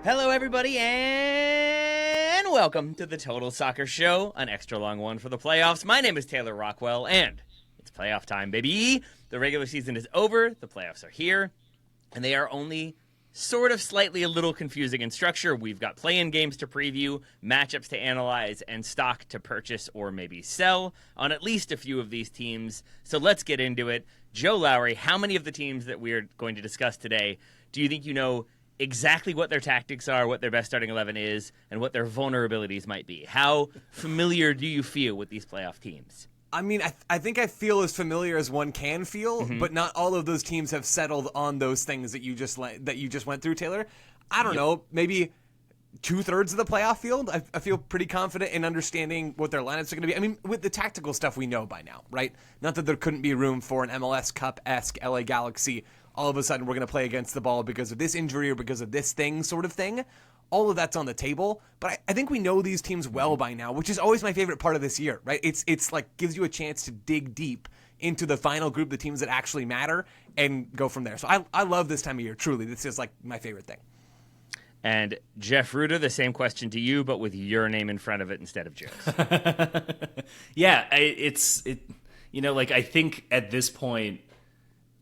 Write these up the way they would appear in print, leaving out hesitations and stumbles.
Hello, everybody, and welcome to the Total Soccer Show, an extra long one for the playoffs. My name is Taylor Rockwell, and it's playoff time, baby. The regular season is over, the playoffs are here, and they are only sort of slightly a little confusing in structure. We've got play-in games to preview, matchups to analyze, and stock to purchase or maybe sell on at least a few of these teams. So let's get into it. Joe Lowry, how many of the teams that we're going to discuss today do you think you know exactly what their tactics are, what their best starting 11 is, and what their vulnerabilities might be? How familiar do you feel with these playoff teams? I mean, I think I feel as familiar as one can feel, but not all of those teams have settled on those things that you just went through, Taylor. I don't know, maybe 2/3 of the playoff field. I feel pretty confident in understanding what their lineups are going to be. I mean, with the tactical stuff we know by now, right? Not that there couldn't be room for an MLS Cup-esque LA Galaxy. All of a sudden, we're going to play against the ball because of this injury or because of this thing sort of thing. All of that's on the table, but I think we know these teams well by now, which is always my favorite part of this year, right? It's like gives you a chance to dig deep into the final group, the teams that actually matter, and go from there. So I love this time of year, truly. This is like my favorite thing. And Jeff Ruder, the same question to you, but with your name in front of it instead of Joe's. Yeah, I think at this point,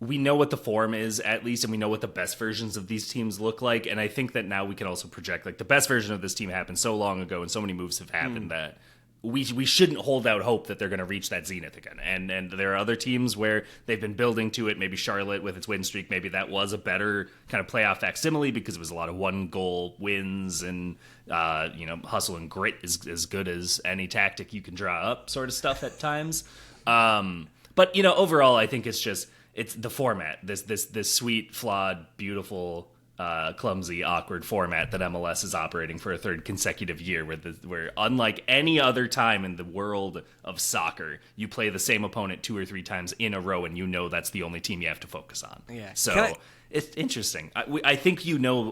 we know what the form is, at least, and we know what the best versions of these teams look like. And I think that now we can also project, like, the best version of this team happened so long ago and so many moves have happened that we shouldn't hold out hope that they're going to reach that zenith again. And there are other teams where they've been building to it. Maybe Charlotte with its win streak, maybe that was a better kind of playoff facsimile because it was a lot of one-goal wins and, hustle and grit is as good as any tactic you can draw up sort of stuff at times. But, overall, I think it's the format, this sweet, flawed, beautiful, clumsy, awkward format that MLS is operating for a third consecutive year, where unlike any other time in the world of soccer, you play the same opponent 2 or 3 times in a row, and that's the only team you have to focus on. Yeah. So it's interesting. I think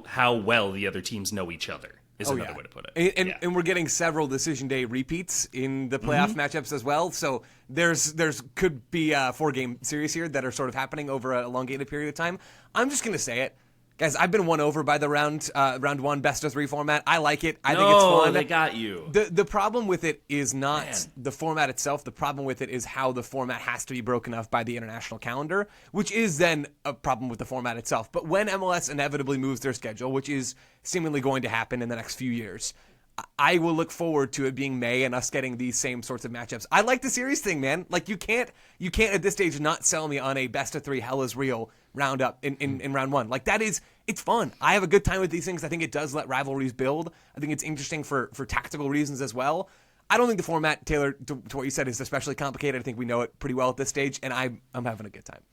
how well the other teams know each other. Is another way to put it. And we're getting several decision day repeats in the playoff matchups as well. So there's could be a 4-game series here that are sort of happening over an elongated period of time. I'm just going to say it. Guys, I've been won over by the round 1 best of 3 format. I like it. I think it's fun. They got you. The problem with it is not the format itself. The problem with it is how the format has to be broken up by the international calendar, which is then a problem with the format itself. But when MLS inevitably moves their schedule, which is seemingly going to happen in the next few years, I will look forward to it being May and us getting these same sorts of matchups. I like the series thing, man. Like you can't at this stage not sell me on a best of 3 hell is real roundup in round 1. Like it's fun. I have a good time with these things. I think it does let rivalries build. I think it's interesting for tactical reasons as well. I don't think the format, Taylor, to what you said, is especially complicated. I think we know it pretty well at this stage, and I'm having a good time.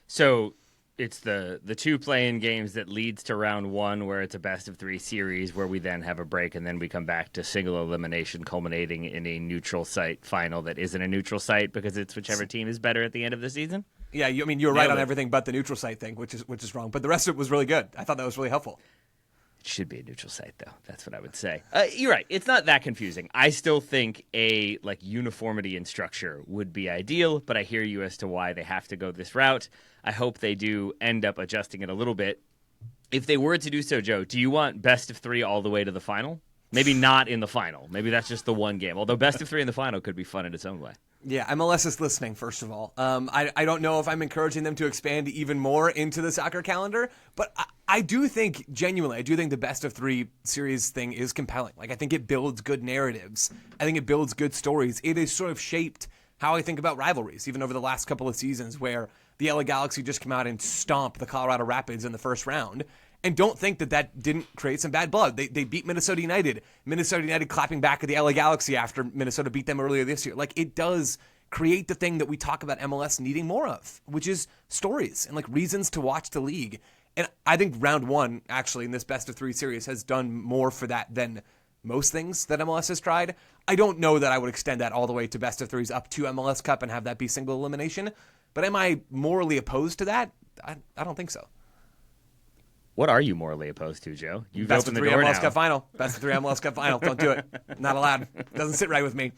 So it's the 2 play-in games that leads to round 1, where it's a best of 3 series, where we then have a break, and then we come back to single elimination, culminating in a neutral site final that isn't a neutral site because it's whichever team is better at the end of the season. Yeah, you were right on everything but the neutral site thing, which is wrong. But the rest of it was really good. I thought that was really helpful. It should be a neutral site, though. That's what I would say. You're right. It's not that confusing. I still think a uniformity in structure would be ideal, but I hear you as to why they have to go this route. I hope they do end up adjusting it a little bit. If they were to do so, Joe, do you want best of 3 all the way to the final? Maybe not in the final. Maybe that's just the one game. Although best of 3 in the final could be fun in its own way. Yeah, MLS is listening, first of all. I don't know if I'm encouraging them to expand even more into the soccer calendar, but I do think, genuinely, the best of 3 series thing is compelling. Like, I think it builds good narratives. I think it builds good stories. It has sort of shaped how I think about rivalries, even over the last couple of seasons, where the LA Galaxy just come out and stomp the Colorado Rapids in the first round. And don't think that didn't create some bad blood. They beat Minnesota United. Minnesota United clapping back at the LA Galaxy after Minnesota beat them earlier this year. Like, it does create the thing that we talk about MLS needing more of, which is stories and, reasons to watch the league. And I think round 1, actually, in this best of 3 series has done more for that than most things that MLS has tried. I don't know that I would extend that all the way to best of 3s up to MLS Cup and have that be single elimination. But am I morally opposed to that? I don't think so. What are you morally opposed to, Joe? You've Best opened of the 3 door MLS now. Cup final. Best of 3 MLS Cup final. Don't do it. Not allowed. Doesn't sit right with me.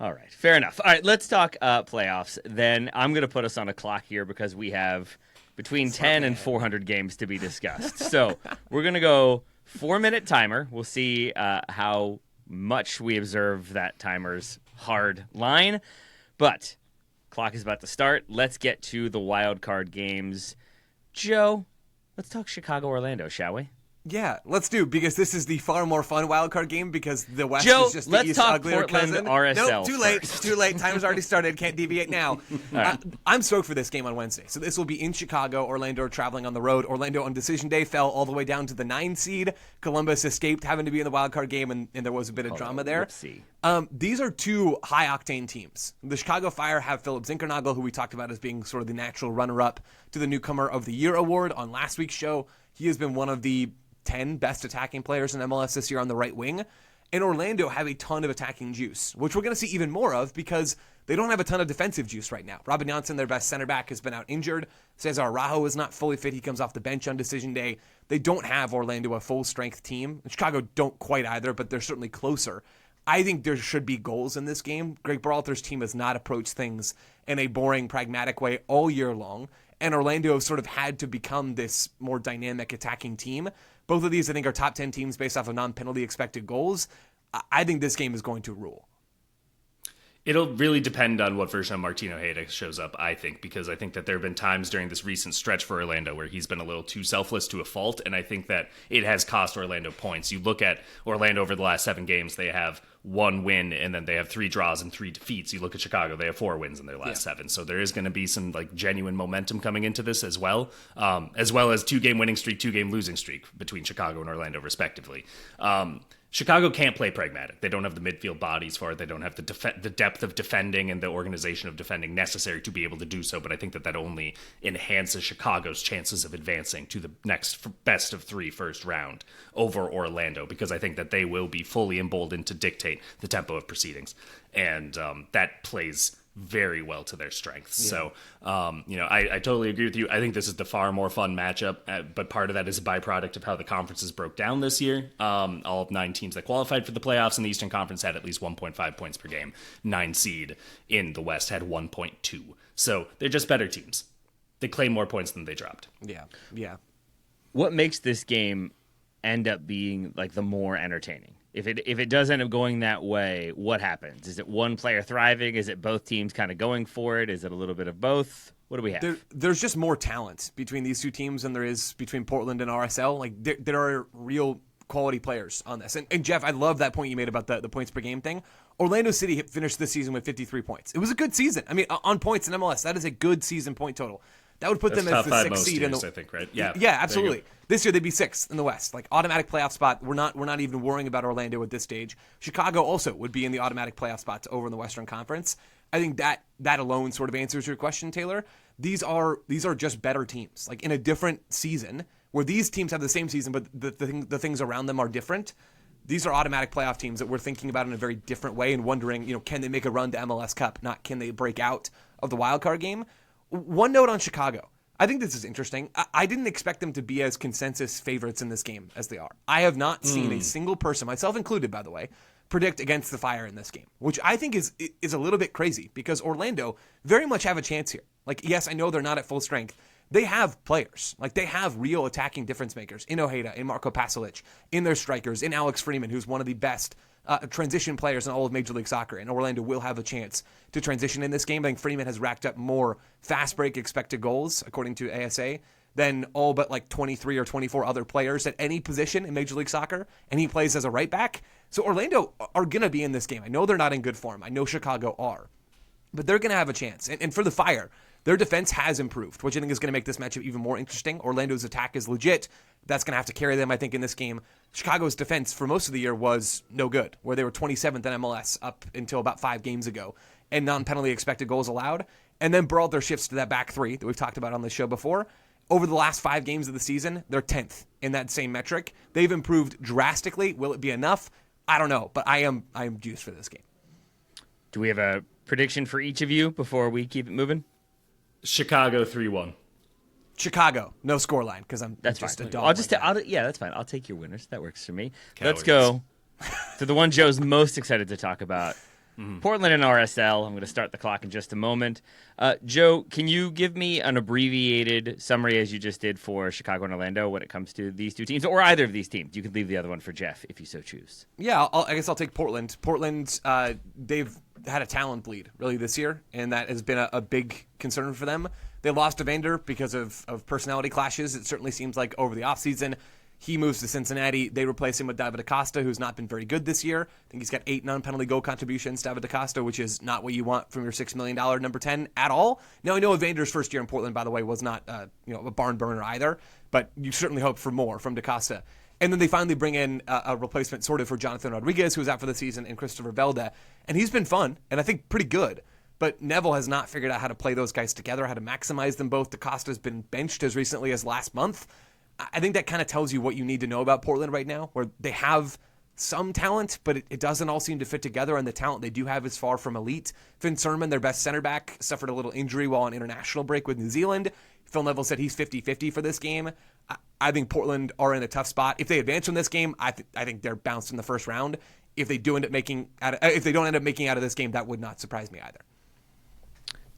All right. Fair enough. All right. Let's talk playoffs. Then I'm going to put us on a clock here because we have between 10 and 400 games to be discussed. So we're going to go 4-minute timer. We'll see how much we observe that timer's hard line. But clock is about to start. Let's get to the wild card games. Joe, let's talk Chicago-Orlando, shall we? Yeah, let's do, because this is the far more fun wildcard game because the West Joe, is just the let's East talk uglier Portland cousin. RSL Nope, too late. first. Too late. Time's already started. Can't deviate now. right. I'm stoked for this game on Wednesday. So this will be in Chicago. Orlando are traveling on the road. Orlando on decision day fell all the way down to the 9 seed. Columbus escaped having to be in the wildcard game, and there was a bit of drama there. These are two high-octane teams. The Chicago Fire have Philip Zinkernagel, who we talked about as being sort of the natural runner-up to the Newcomer of the Year award on last week's show. He has been one of the 10 best attacking players in MLS this year on the right wing. And Orlando have a ton of attacking juice, which we're going to see even more of because they don't have a ton of defensive juice right now. Robin Janssen, their best center back, has been out injured. Cesar Araujo is not fully fit. He comes off the bench on decision day. They don't have Orlando a full-strength team. Chicago don't quite either, but they're certainly closer. I think there should be goals in this game. Greg Berhalter's team has not approached things in a boring, pragmatic way all year long, and Orlando have sort of had to become this more dynamic attacking team. Both of these, I think, are top 10 teams based off of non-penalty expected goals. I think this game is going to rule. It'll really depend on what version of Martino Ojeda shows up, I think, because I think that there have been times during this recent stretch for Orlando where he's been a little too selfless to a fault, and I think that it has cost Orlando points. You look at Orlando over the last 7 games, they have 1 win, and then they have 3 draws and 3 defeats. You look at Chicago, they have 4 wins in their last 7. So there is going to be some like genuine momentum coming into this as well as 2-game winning streak, 2-game losing streak between Chicago and Orlando, respectively. Chicago can't play pragmatic. They don't have the midfield bodies for it. They don't have the depth of defending and the organization of defending necessary to be able to do so. But I think that only enhances Chicago's chances of advancing to the next best of 3 first round over Orlando, because I think that they will be fully emboldened to dictate the tempo of proceedings. And that plays very well to their strengths. Yeah. So, I totally agree with you. I think this is the far more fun matchup, but part of that is a byproduct of how the conferences broke down this year. All of 9 teams that qualified for the playoffs in the Eastern Conference had at least 1.5 points per game. 9 seed in the West had 1.2. So they're just better teams. They claim more points than they dropped. Yeah. What makes this game end up being like the more entertaining? If it does end up going that way, what happens? Is it one player thriving? Is it both teams kind of going for it? Is it a little bit of both? What do we have? There's just more talent between these two teams than there is between Portland and RSL. Like there are real quality players on this. And Jeff, I love that point you made about the points per game thing. Orlando City finished this season with 53 points. It was a good season. I mean, on points in MLS, that is a good season point total. That would put them as the 6th seed in the. I think, right? Yeah, absolutely. This year they'd be 6th in the West, like automatic playoff spot. We're not even worrying about Orlando at this stage. Chicago also would be in the automatic playoff spots over in the Western Conference. I think that alone sort of answers your question, Taylor. These are just better teams, like in a different season where these teams have the same season, but the things around them are different. These are automatic playoff teams that we're thinking about in a very different way and wondering, can they make a run to MLS Cup? Not can they break out of the wild card game? One note on Chicago. I think this is interesting. I didn't expect them to be as consensus favorites in this game as they are. I have not seen a single person, myself included, by the way, predict against the Fire in this game, which I think is a little bit crazy because Orlando very much have a chance here. Like, yes, I know they're not at full strength. They have players. Like, they have real attacking difference makers in Ojeda, in Marco Pasalic, in their strikers, in Alex Freeman, who's one of the best transition players in all of Major League Soccer, and Orlando will have a chance to transition in this game. I think Freeman has racked up more fast break expected goals, according to ASA, than all but like 23 or 24 other players at any position in Major League Soccer, and he plays as a right back. So Orlando are going to be in this game. I know they're not in good form. I know Chicago are. But they're going to have a chance. And for the Fire, their defense has improved, which I think is going to make this matchup even more interesting. Orlando's attack is legit. That's going to have to carry them, I think, in this game. Chicago's defense for most of the year was no good, where they were 27th in MLS up until about 5 games ago, and non-penalty expected goals allowed. And then Berhalter shifts to that back 3 that we've talked about on the show before. Over the last 5 games of the season, they're 10th in that same metric. They've improved drastically. Will it be enough? I don't know, but I am juiced for this game. Do we have a prediction for each of you before we keep it moving? Chicago 3-1. Chicago, no scoreline, because that's just fine. a dog. That's fine. I'll take your winners. That works for me. Cowards. Let's go to the one Joe's most excited to talk about. Portland and RSL. I'm going to start the clock in just a moment. Joe, can you give me an abbreviated summary, as you just did for Chicago and Orlando, when it comes to these two teams, or either of these teams? You could leave the other one for Jeff if you so choose. Yeah, I guess I'll take Portland. Portland, they've had a talent bleed really this year, and that has been a big concern for them. They lost Evander because of personality clashes. It certainly seems like over the offseason. He moves to Cincinnati. They replace him with David Acosta, who's not been very good this year. I think he's got 8 non-penalty goal contributions, David Acosta, which is not what you want from your $6 million number 10 at all. Now, I know Evander's first year in Portland, by the way, was not a barn burner either, but you certainly hope for more from DaCosta. And then they finally bring in a replacement sort of for Jonathan Rodriguez, who was out for the season, and Christopher Velda. And he's been fun, and I think pretty good. But Neville has not figured out how to play those guys together, how to maximize them both. DaCosta's been benched as recently as last month. I think that kind of tells you what you need to know about Portland right now, where they have some talent, but it doesn't all seem to fit together, and the talent they do have is far from elite. Finn Sermon, their best center back, suffered a little injury while on international break with New Zealand. Phil Neville said he's 50-50 for this game. I think Portland are in a tough spot. If they advance from this game, I think they're bounced in the first round. If they don't end up making out of this game, that would not surprise me either.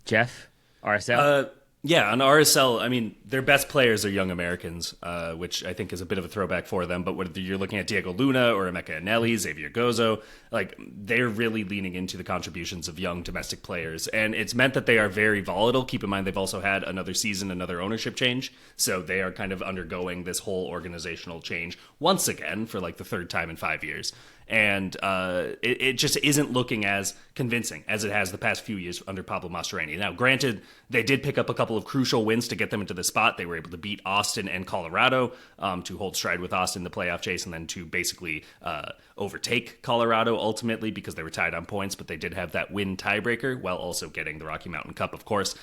Jeff, RSL? Yeah, on RSL, I mean, their best players are young Americans, which I think is a bit of a throwback for them. But whether you're looking at Diego Luna or Emeka Anelli, Xavier Gozo, like, they're really leaning into the contributions of young domestic players. And it's meant that they are very volatile. Keep in mind, they've also had another season, another ownership change. So they are kind of undergoing this whole organizational change once again for like the third time in 5 years. And it just isn't looking as convincing as it has the past few years under Pablo Mastroeni. Now, granted, they did pick up a couple of crucial wins to get them into the spot. They were able to beat Austin and Colorado to hold stride with Austin in the playoff chase, and then to basically overtake Colorado ultimately because they were tied on points, but they did have that win tiebreaker while also getting the Rocky Mountain Cup, of course.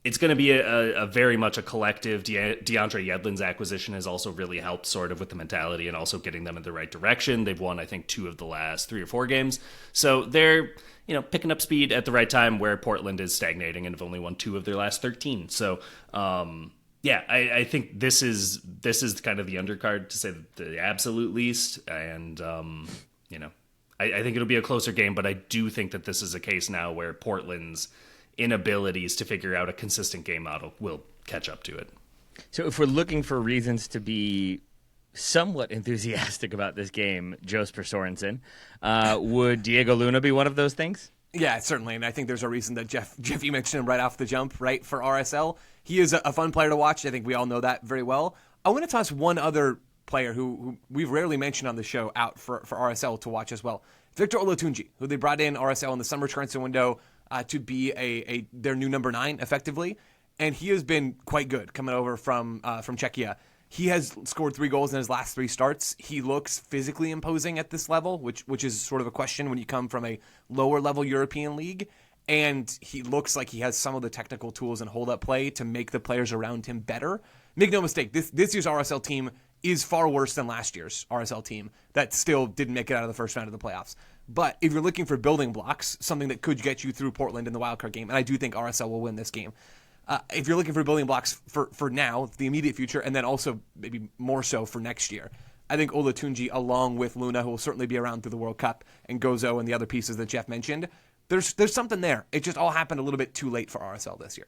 It's going to be a very much a collective. DeAndre Yedlin's acquisition has also really helped sort of with the mentality and also getting them in the right direction. They've won, I think, 2 of the last 3 or 4 games. So they're, picking up speed at the right time where Portland is stagnating and have only won 2 of their last 13. So, I think this is kind of the undercard, to say the absolute least. And, I think it'll be a closer game, but I do think that this is a case now where Portland's inabilities to figure out a consistent game model will catch up to it. So if we're looking for reasons to be somewhat enthusiastic about this game, Josper Sorensen, would Diego Luna be one of those things? Yeah, certainly, and I think there's a reason that Jeff, you mentioned him right off the jump, right, for RSL. He is a fun player to watch. I think we all know that very well. I want to toss one other player who we've rarely mentioned on the show out for RSL to watch as well. Victor Olatunji, who they brought in RSL in the summer transfer window to be their new number 9, effectively. And he has been quite good coming over from Czechia. He has scored 3 goals in his last 3 starts. He looks physically imposing at this level, which is sort of a question when you come from a lower-level European league. And he looks like he has some of the technical tools and hold-up play to make the players around him better. Make no mistake, this year's RSL team is far worse than last year's RSL team that still didn't make it out of the first round of the playoffs. But if you're looking for building blocks, something that could get you through Portland in the wildcard game, and I do think RSL will win this game, if you're looking for building blocks for now, the immediate future, and then also maybe more so for next year, I think Olatunji, along with Luna, who will certainly be around through the World Cup, and Gozo and the other pieces that Jeff mentioned, there's something there. It just all happened a little bit too late for RSL this year.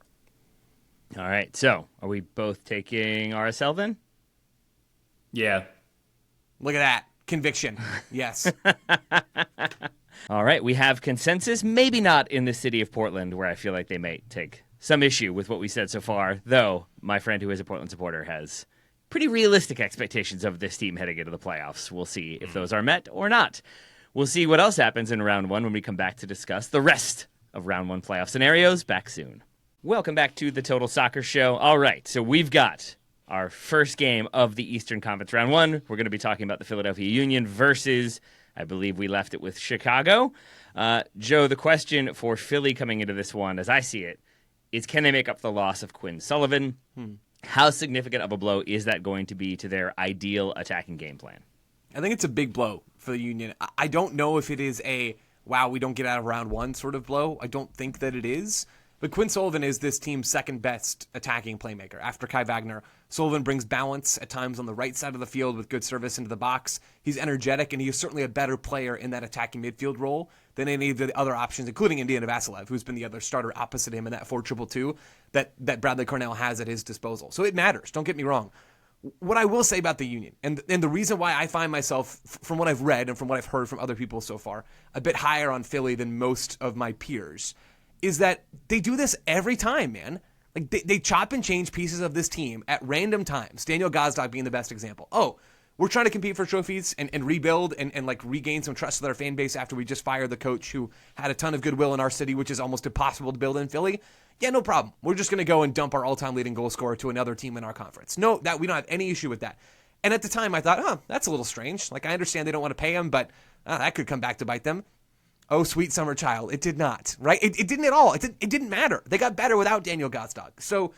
All right, so are we both taking RSL then? Yeah. Look at that. Conviction. Yes. All right, we have consensus, maybe not in the city of Portland, where I feel like they may take some issue with what we said so far, though my friend who is a Portland supporter has pretty realistic expectations of this team heading into the playoffs. We'll see if those are met or not. We'll see what else happens in round 1 when we come back to discuss the rest of round 1 playoff scenarios. Back soon. Welcome back to the Total Soccer Show. All right, so we've got our first game of the Eastern Conference round 1. We're going to be talking about the Philadelphia Union versus, I believe we left it with Chicago. Joe, the question for Philly coming into this one, as I see it, is can they make up the loss of Quinn Sullivan? How significant of a blow is that going to be to their ideal attacking game plan? I think it's a big blow for the Union. I don't know if it is a, wow, we don't get out of round 1 sort of blow. I don't think that it is. But Quinn Sullivan is this team's second best attacking playmaker. After Kai Wagner, Sullivan brings balance at times on the right side of the field with good service into the box. He's energetic, and he is certainly a better player in that attacking midfield role than any of the other options, including Indiana Vassilev, who's been the other starter opposite him in that 4-2-2 that Bradley Cornell has at his disposal. So it matters, don't get me wrong. What I will say about the Union, and the reason why I find myself, from what I've read and from what I've heard from other people so far, a bit higher on Philly than most of my peers, is that they do this every time, man. Like they chop and change pieces of this team at random times. Daniel Gazdag being the best example. Oh, we're trying to compete for trophies and rebuild and like regain some trust with our fan base after we just fired the coach who had a ton of goodwill in our city, which is almost impossible to build in Philly. Yeah, no problem. We're just going to go and dump our all-time leading goal scorer to another team in our conference. No, that we don't have any issue with that. And at the time, I thought, that's a little strange. Like, I understand they don't want to pay him, but that could come back to bite them. Oh, sweet summer child. It did not, right? It didn't at all. It didn't matter. They got better without Daniel Gazdag. So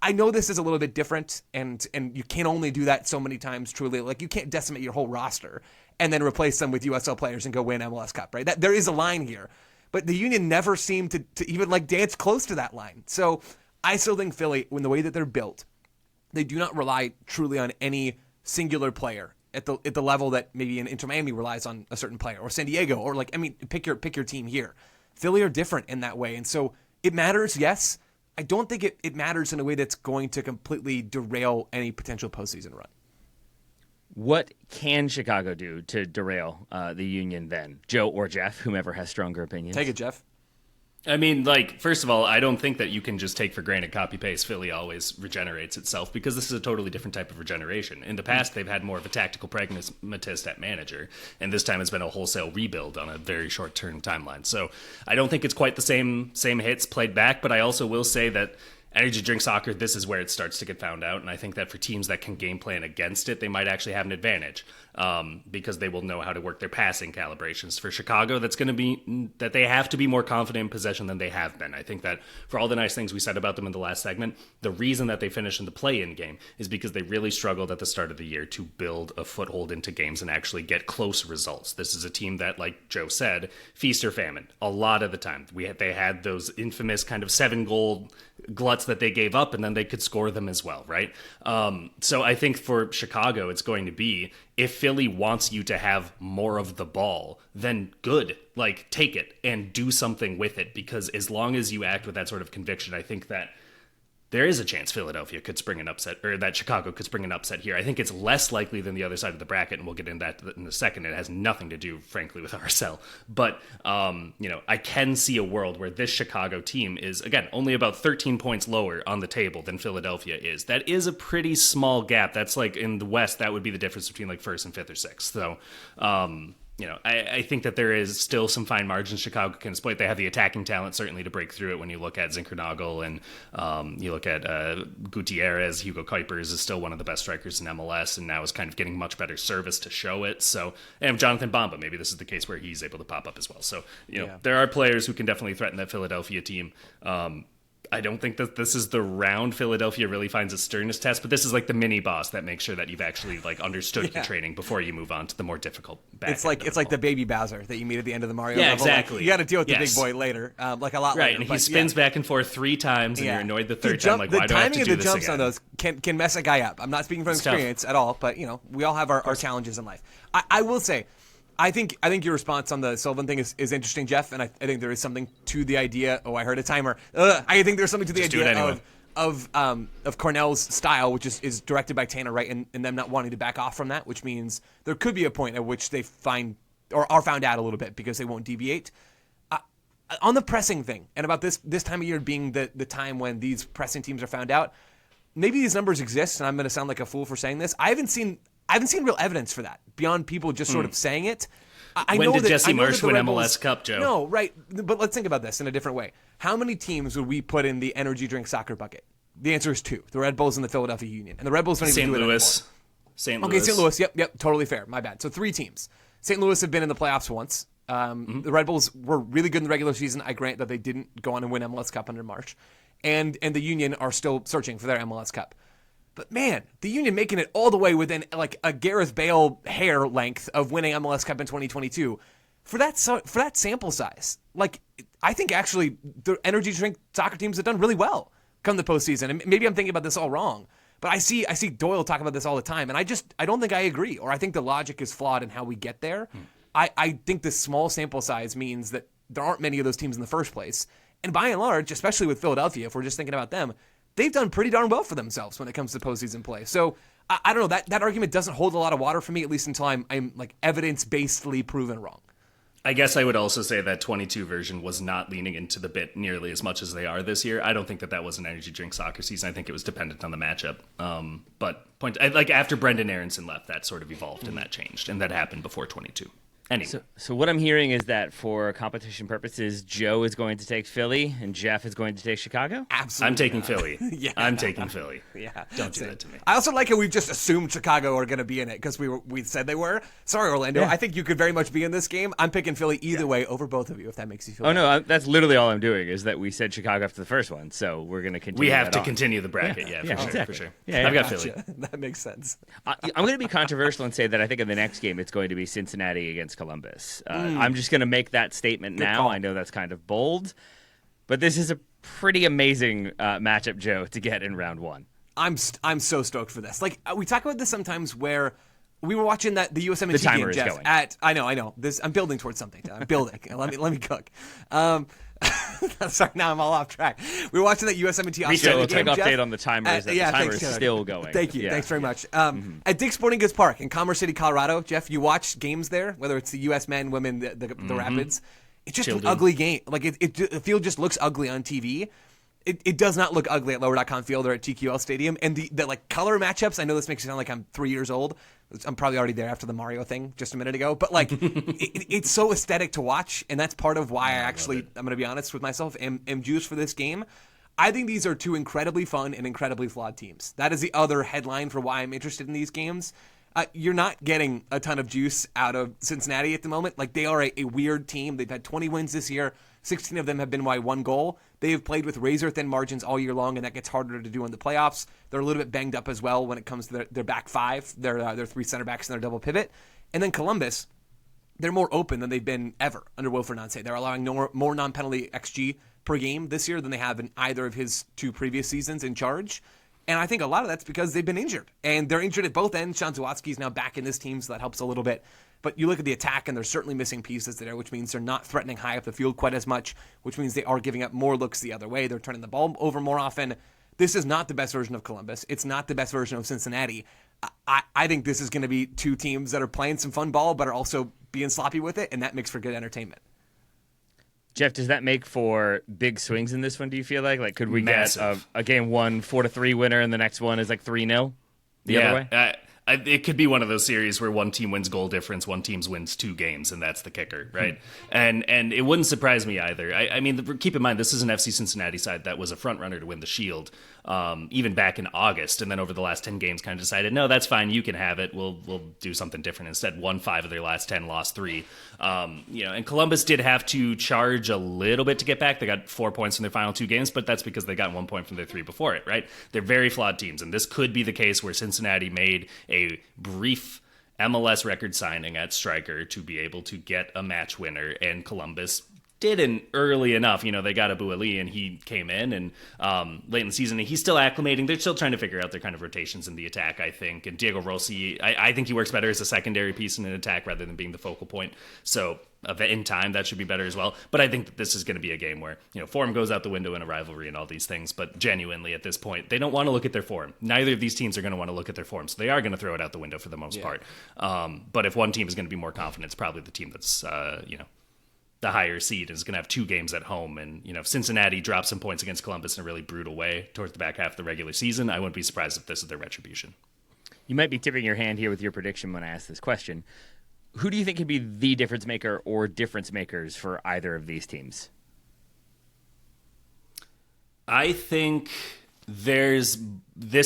I know this is a little bit different, and you can only do that so many times, truly. Like, you can't decimate your whole roster and then replace them with USL players and go win MLS Cup, right? There is a line here. But the Union never seemed to even like dance close to that line. So I still think Philly, in the way that they're built, they do not rely truly on any singular player at the level that maybe an Inter Miami relies on a certain player, or San Diego, or like, I mean, pick your team here. Philly are different in that way. And so it matters, yes. I don't think it matters in a way that's going to completely derail any potential postseason run. What can Chicago do to derail the Union then? Joe or Jeff, whomever has stronger opinions. Take it, Jeff. I mean, like, first of all, I don't think that you can just take for granted copy-paste Philly always regenerates itself, because this is a totally different type of regeneration. In the past, they've had more of a tactical pragmatist at manager, and this time it's been a wholesale rebuild on a very short-term timeline. So I don't think it's quite the same hits played back, but I also will say that energy drink soccer, this is where it starts to get found out, and I think that for teams that can game plan against it, they might actually have an advantage, because they will know how to work their passing calibrations. For Chicago, that's going to be that they have to be more confident in possession than they have been. I think that for all the nice things we said about them in the last segment, the reason that they finished in the play-in game is because they really struggled at the start of the year to build a foothold into games and actually get close results. This is a team that, like Joe said, feast or famine a lot of the time. They had those infamous kind of 7-goal gluts that they gave up, and then they could score them as well, right? So I think for Chicago, it's going to be, if Philly wants you to have more of the ball, then good. Like, take it and do something with it, because as long as you act with that sort of conviction, I think that there is a chance Philadelphia could spring an upset, or that Chicago could spring an upset here. I think it's less likely than the other side of the bracket, and we'll get into that in a second. It has nothing to do, frankly, with RSL. But, I can see a world where this Chicago team is, again, only about 13 points lower on the table than Philadelphia is. That is a pretty small gap. That's like, in the West, that would be the difference between like 1st and 5th or 6th. So, I think that there is still some fine margins Chicago can exploit. They have the attacking talent, certainly, to break through it when you look at Zinkernagel and you look at Gutierrez. Hugo Kuipers is still one of the best strikers in MLS, and now is kind of getting much better service to show it. So, and Jonathan Bamba, maybe this is the case where he's able to pop up as well. So, there are players who can definitely threaten that Philadelphia team. I don't think that this is the round Philadelphia really finds its sternness test, but this is like the mini boss that makes sure that you've actually like understood the training before you move on to the more difficult back. It's like the baby Bowser that you meet at the end of the Mario level. Exactly. Like, you got to deal with the big boy later, like a lot later. Right, and he spins back and forth 3 times, and you're annoyed the third time. Like, why do I have to do this again? The timing of the jumps on those can mess a guy up. I'm not speaking from experience at all, but we all have our challenges in life. I will say, I think your response on the Sullivan thing is interesting, Jeff, and I think there is something to the idea. Oh, I heard a timer. I think there's something to the idea of Cornell's style, which is directed by Tanner Wright, and them not wanting to back off from that, which means there could be a point at which they find or are found out a little bit because they won't deviate. On the pressing thing, and about this time of year being the time when these pressing teams are found out, maybe these numbers exist, and I'm going to sound like a fool for saying this. I haven't seen real evidence for that beyond people just sort of saying it. When did Jesse Marsh win MLS Cup, Joe? No, right. But let's think about this in a different way. How many teams would we put in the energy drink soccer bucket? The answer is 2. The Red Bulls and the Philadelphia Union. And the Red Bulls don't even do it anymore. St. Louis. Okay, St. Louis. Yep. Totally fair. My bad. So 3 teams. St. Louis have been in the playoffs once. The Red Bulls were really good in the regular season. I grant that they didn't go on and win MLS Cup under March. And the Union are still searching for their MLS Cup. But man, the Union making it all the way within like a Gareth Bale hair length of winning MLS Cup in 2022. For that sample size, like, I think actually the energy drink soccer teams have done really well come the postseason. And maybe I'm thinking about this all wrong, but I see Doyle talk about this all the time, and I don't think I agree, or I think the logic is flawed in how we get there. I think this small sample size means that there aren't many of those teams in the first place. And by and large, especially with Philadelphia, if we're just thinking about them, they've done pretty darn well for themselves when it comes to postseason play. So I don't know, that argument doesn't hold a lot of water for me, at least until I'm like evidence-basedly proven wrong. I guess I would also say that 22 version was not leaning into the bit nearly as much as they are this year. I don't think that was an energy drink soccer season. I think it was dependent on the matchup. Like after Brendan Aronson left, that sort of evolved and that changed, and that happened before 22. Anyway. So what I'm hearing is that for competition purposes, Joe is going to take Philly and Jeff is going to take Chicago? Absolutely. I'm taking Philly. Yeah. I'm taking Philly. Yeah. Don't do that to me. I also like how we've just assumed Chicago are going to be in it because we said they were. Sorry, Orlando. Yeah. I think you could very much be in this game. I'm picking Philly either way over both of you, if that makes you feel better. No, that's literally all I'm doing is that we said Chicago after the first one, so we're going to continue. We have to on. continue the bracket, for sure. Yeah, I've got Gotcha. Philly. That makes sense. I'm going to be controversial and say that I think in the next game it's going to be Cincinnati against Columbus. I'm just going to make that statement now. call. I know that's kind of bold, but this is a pretty amazing matchup, Joe, to get in round one. I'm so stoked for this. Like we talk about this sometimes where we were watching the USMNT The timer game, is Jeff. going. I know. I'm building towards something. I'm building. let me cook. Sorry, now I'm all off track. We were watching that USMNT Australia A game, quick update Jeff. on the timer is that the timer thanks, is Taylor. still going. Thank you. Yeah. Thanks very much. At Dick's Sporting Goods Park in Commerce City, Colorado, Jeff, you watch games there, whether it's the U.S. men, women, the Rapids. It's just Children. an ugly game. Like the field just looks ugly on TV. It does not look ugly at Lower.com Field or at TQL Stadium. And the like color matchups, I know this makes it sound like I'm 3 years old. I'm probably already there after the Mario thing just a minute ago. But like, it's so aesthetic to watch, and that's part of why I'm going to be honest with myself, am juiced for this game. I think these are two incredibly fun and incredibly flawed teams. That is the other headline for why I'm interested in these games. You're not getting a ton of juice out of Cincinnati at the moment. Like, they are a weird team. They've had 20 wins this year. 16 of them have been by one goal. They have played with razor-thin margins all year long, and that gets harder to do in the playoffs. They're a little bit banged up as well when it comes to their back five, their three center backs and their double pivot. And then Columbus, they're more open than they've been ever under Wilfried Nancy. They're allowing more non-penalty XG per game this year than they have in either of his two previous seasons in charge. And I think a lot of that's because they've been injured. And they're injured at both ends. Sean Zawadzki's now back in this team, so that helps a little bit. But you look at the attack, and they're certainly missing pieces there, which means they're not threatening high up the field quite as much, which means they are giving up more looks the other way. They're turning the ball over more often. This is not the best version of Columbus. It's not the best version of Cincinnati. I think this is going to be two teams that are playing some fun ball, but are also being sloppy with it, and that makes for good entertainment. Jeff, does that make for big swings in this one, do you feel like? Like, could we get a game 1 4-3 winner, and the next one is like 3-0 the other way? It could be one of those series where one team wins goal difference, one team wins 2 games, and that's the kicker, right? And it wouldn't surprise me either. I mean, keep in mind, this is an FC Cincinnati side that was a front runner to win the Shield, even back in August, and then over the last 10 games kind of decided, no, that's fine, you can have it. We'll do something different instead. Won 5 of their last 10, lost 3. And Columbus did have to charge a little bit to get back. They got 4 points in their final 2 games, but that's because they got 1 point from their 3 before it, right? They're very flawed teams, and this could be the case where Cincinnati made a brief MLS record signing at striker to be able to get a match winner, and Columbus didn't early enough. They got Abu Ali, and he came in, and late in the season, and he's still acclimating. They're still trying to figure out their kind of rotations in the attack, I think. And Diego Rossi, I think he works better as a secondary piece in an attack rather than being the focal point. So in time, that should be better as well. But I think that this is going to be a game where, form goes out the window in a rivalry and all these things. But genuinely, at this point, they don't want to look at their form. Neither of these teams are going to want to look at their form. So they are going to throw it out the window for the most part. But if one team is going to be more confident, it's probably the team that's, the higher seed is going to have 2 games at home. And, if Cincinnati drops some points against Columbus in a really brutal way towards the back half of the regular season, I wouldn't be surprised if this is their retribution. You might be tipping your hand here with your prediction when I ask this question. Who do you think could be the difference maker or difference makers for either of these teams? I think this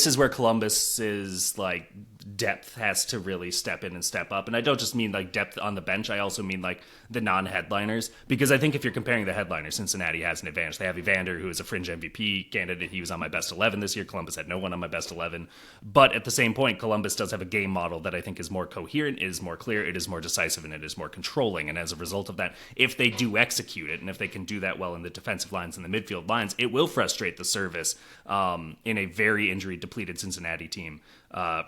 is where Columbus is like depth has to really step in and step up. And I don't just mean like depth on the bench. I also mean like the non-headliners, because I think if you're comparing the headliners, Cincinnati has an advantage. They have Evander, who is a fringe MVP candidate. He was on my best 11 this year. Columbus had no one on my best 11. But at the same point, Columbus does have a game model that I think is more coherent, is more clear, it is more decisive, and it is more controlling. And as a result of that, if they do execute it, and if they can do that well in the defensive lines and the midfield lines, it will frustrate the service in a very injury-depleted Cincinnati team,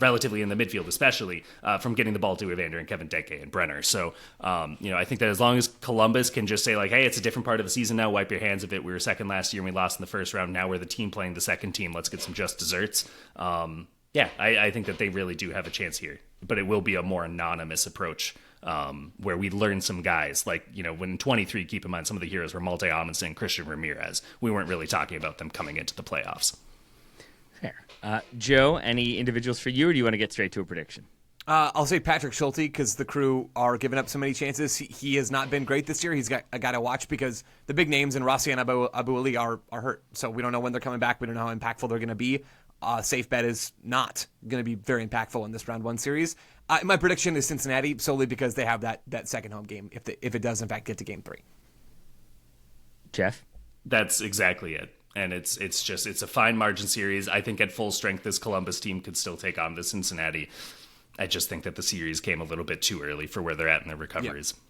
relatively in the midfield especially, from getting the ball to Evander and Kevin Deke and Brenner. So, I think that as long as Columbus can just say, like, hey, it's a different part of the season now, wipe your hands of it. We were second last year and we lost in the first round. Now we're the team playing the second team. Let's get some just desserts. I think that they really do have a chance here. But it will be a more anonymous approach, where we learn some guys. Like, when 23, keep in mind, some of the heroes were Malte Amundsen and Christian Ramirez. We weren't really talking about them coming into the playoffs. Fair. Joe, any individuals for you, or do you want to get straight to a prediction? I'll say Patrick Schulte, because the Crew are giving up so many chances. He has not been great this year. He's got a guy to watch because the big names in Rossi and Abu Ali are hurt. So we don't know when they're coming back. We don't know how impactful they're going to be. Safe bet is not going to be very impactful in this round one series. My prediction is Cincinnati, solely because they have that second home game if it does in fact get to game 3. Jeff? That's exactly it. And it's a fine margin series. I think at full strength, this Columbus team could still take on the Cincinnati. I just think that the series came a little bit too early for where they're at in their recoveries. Yep.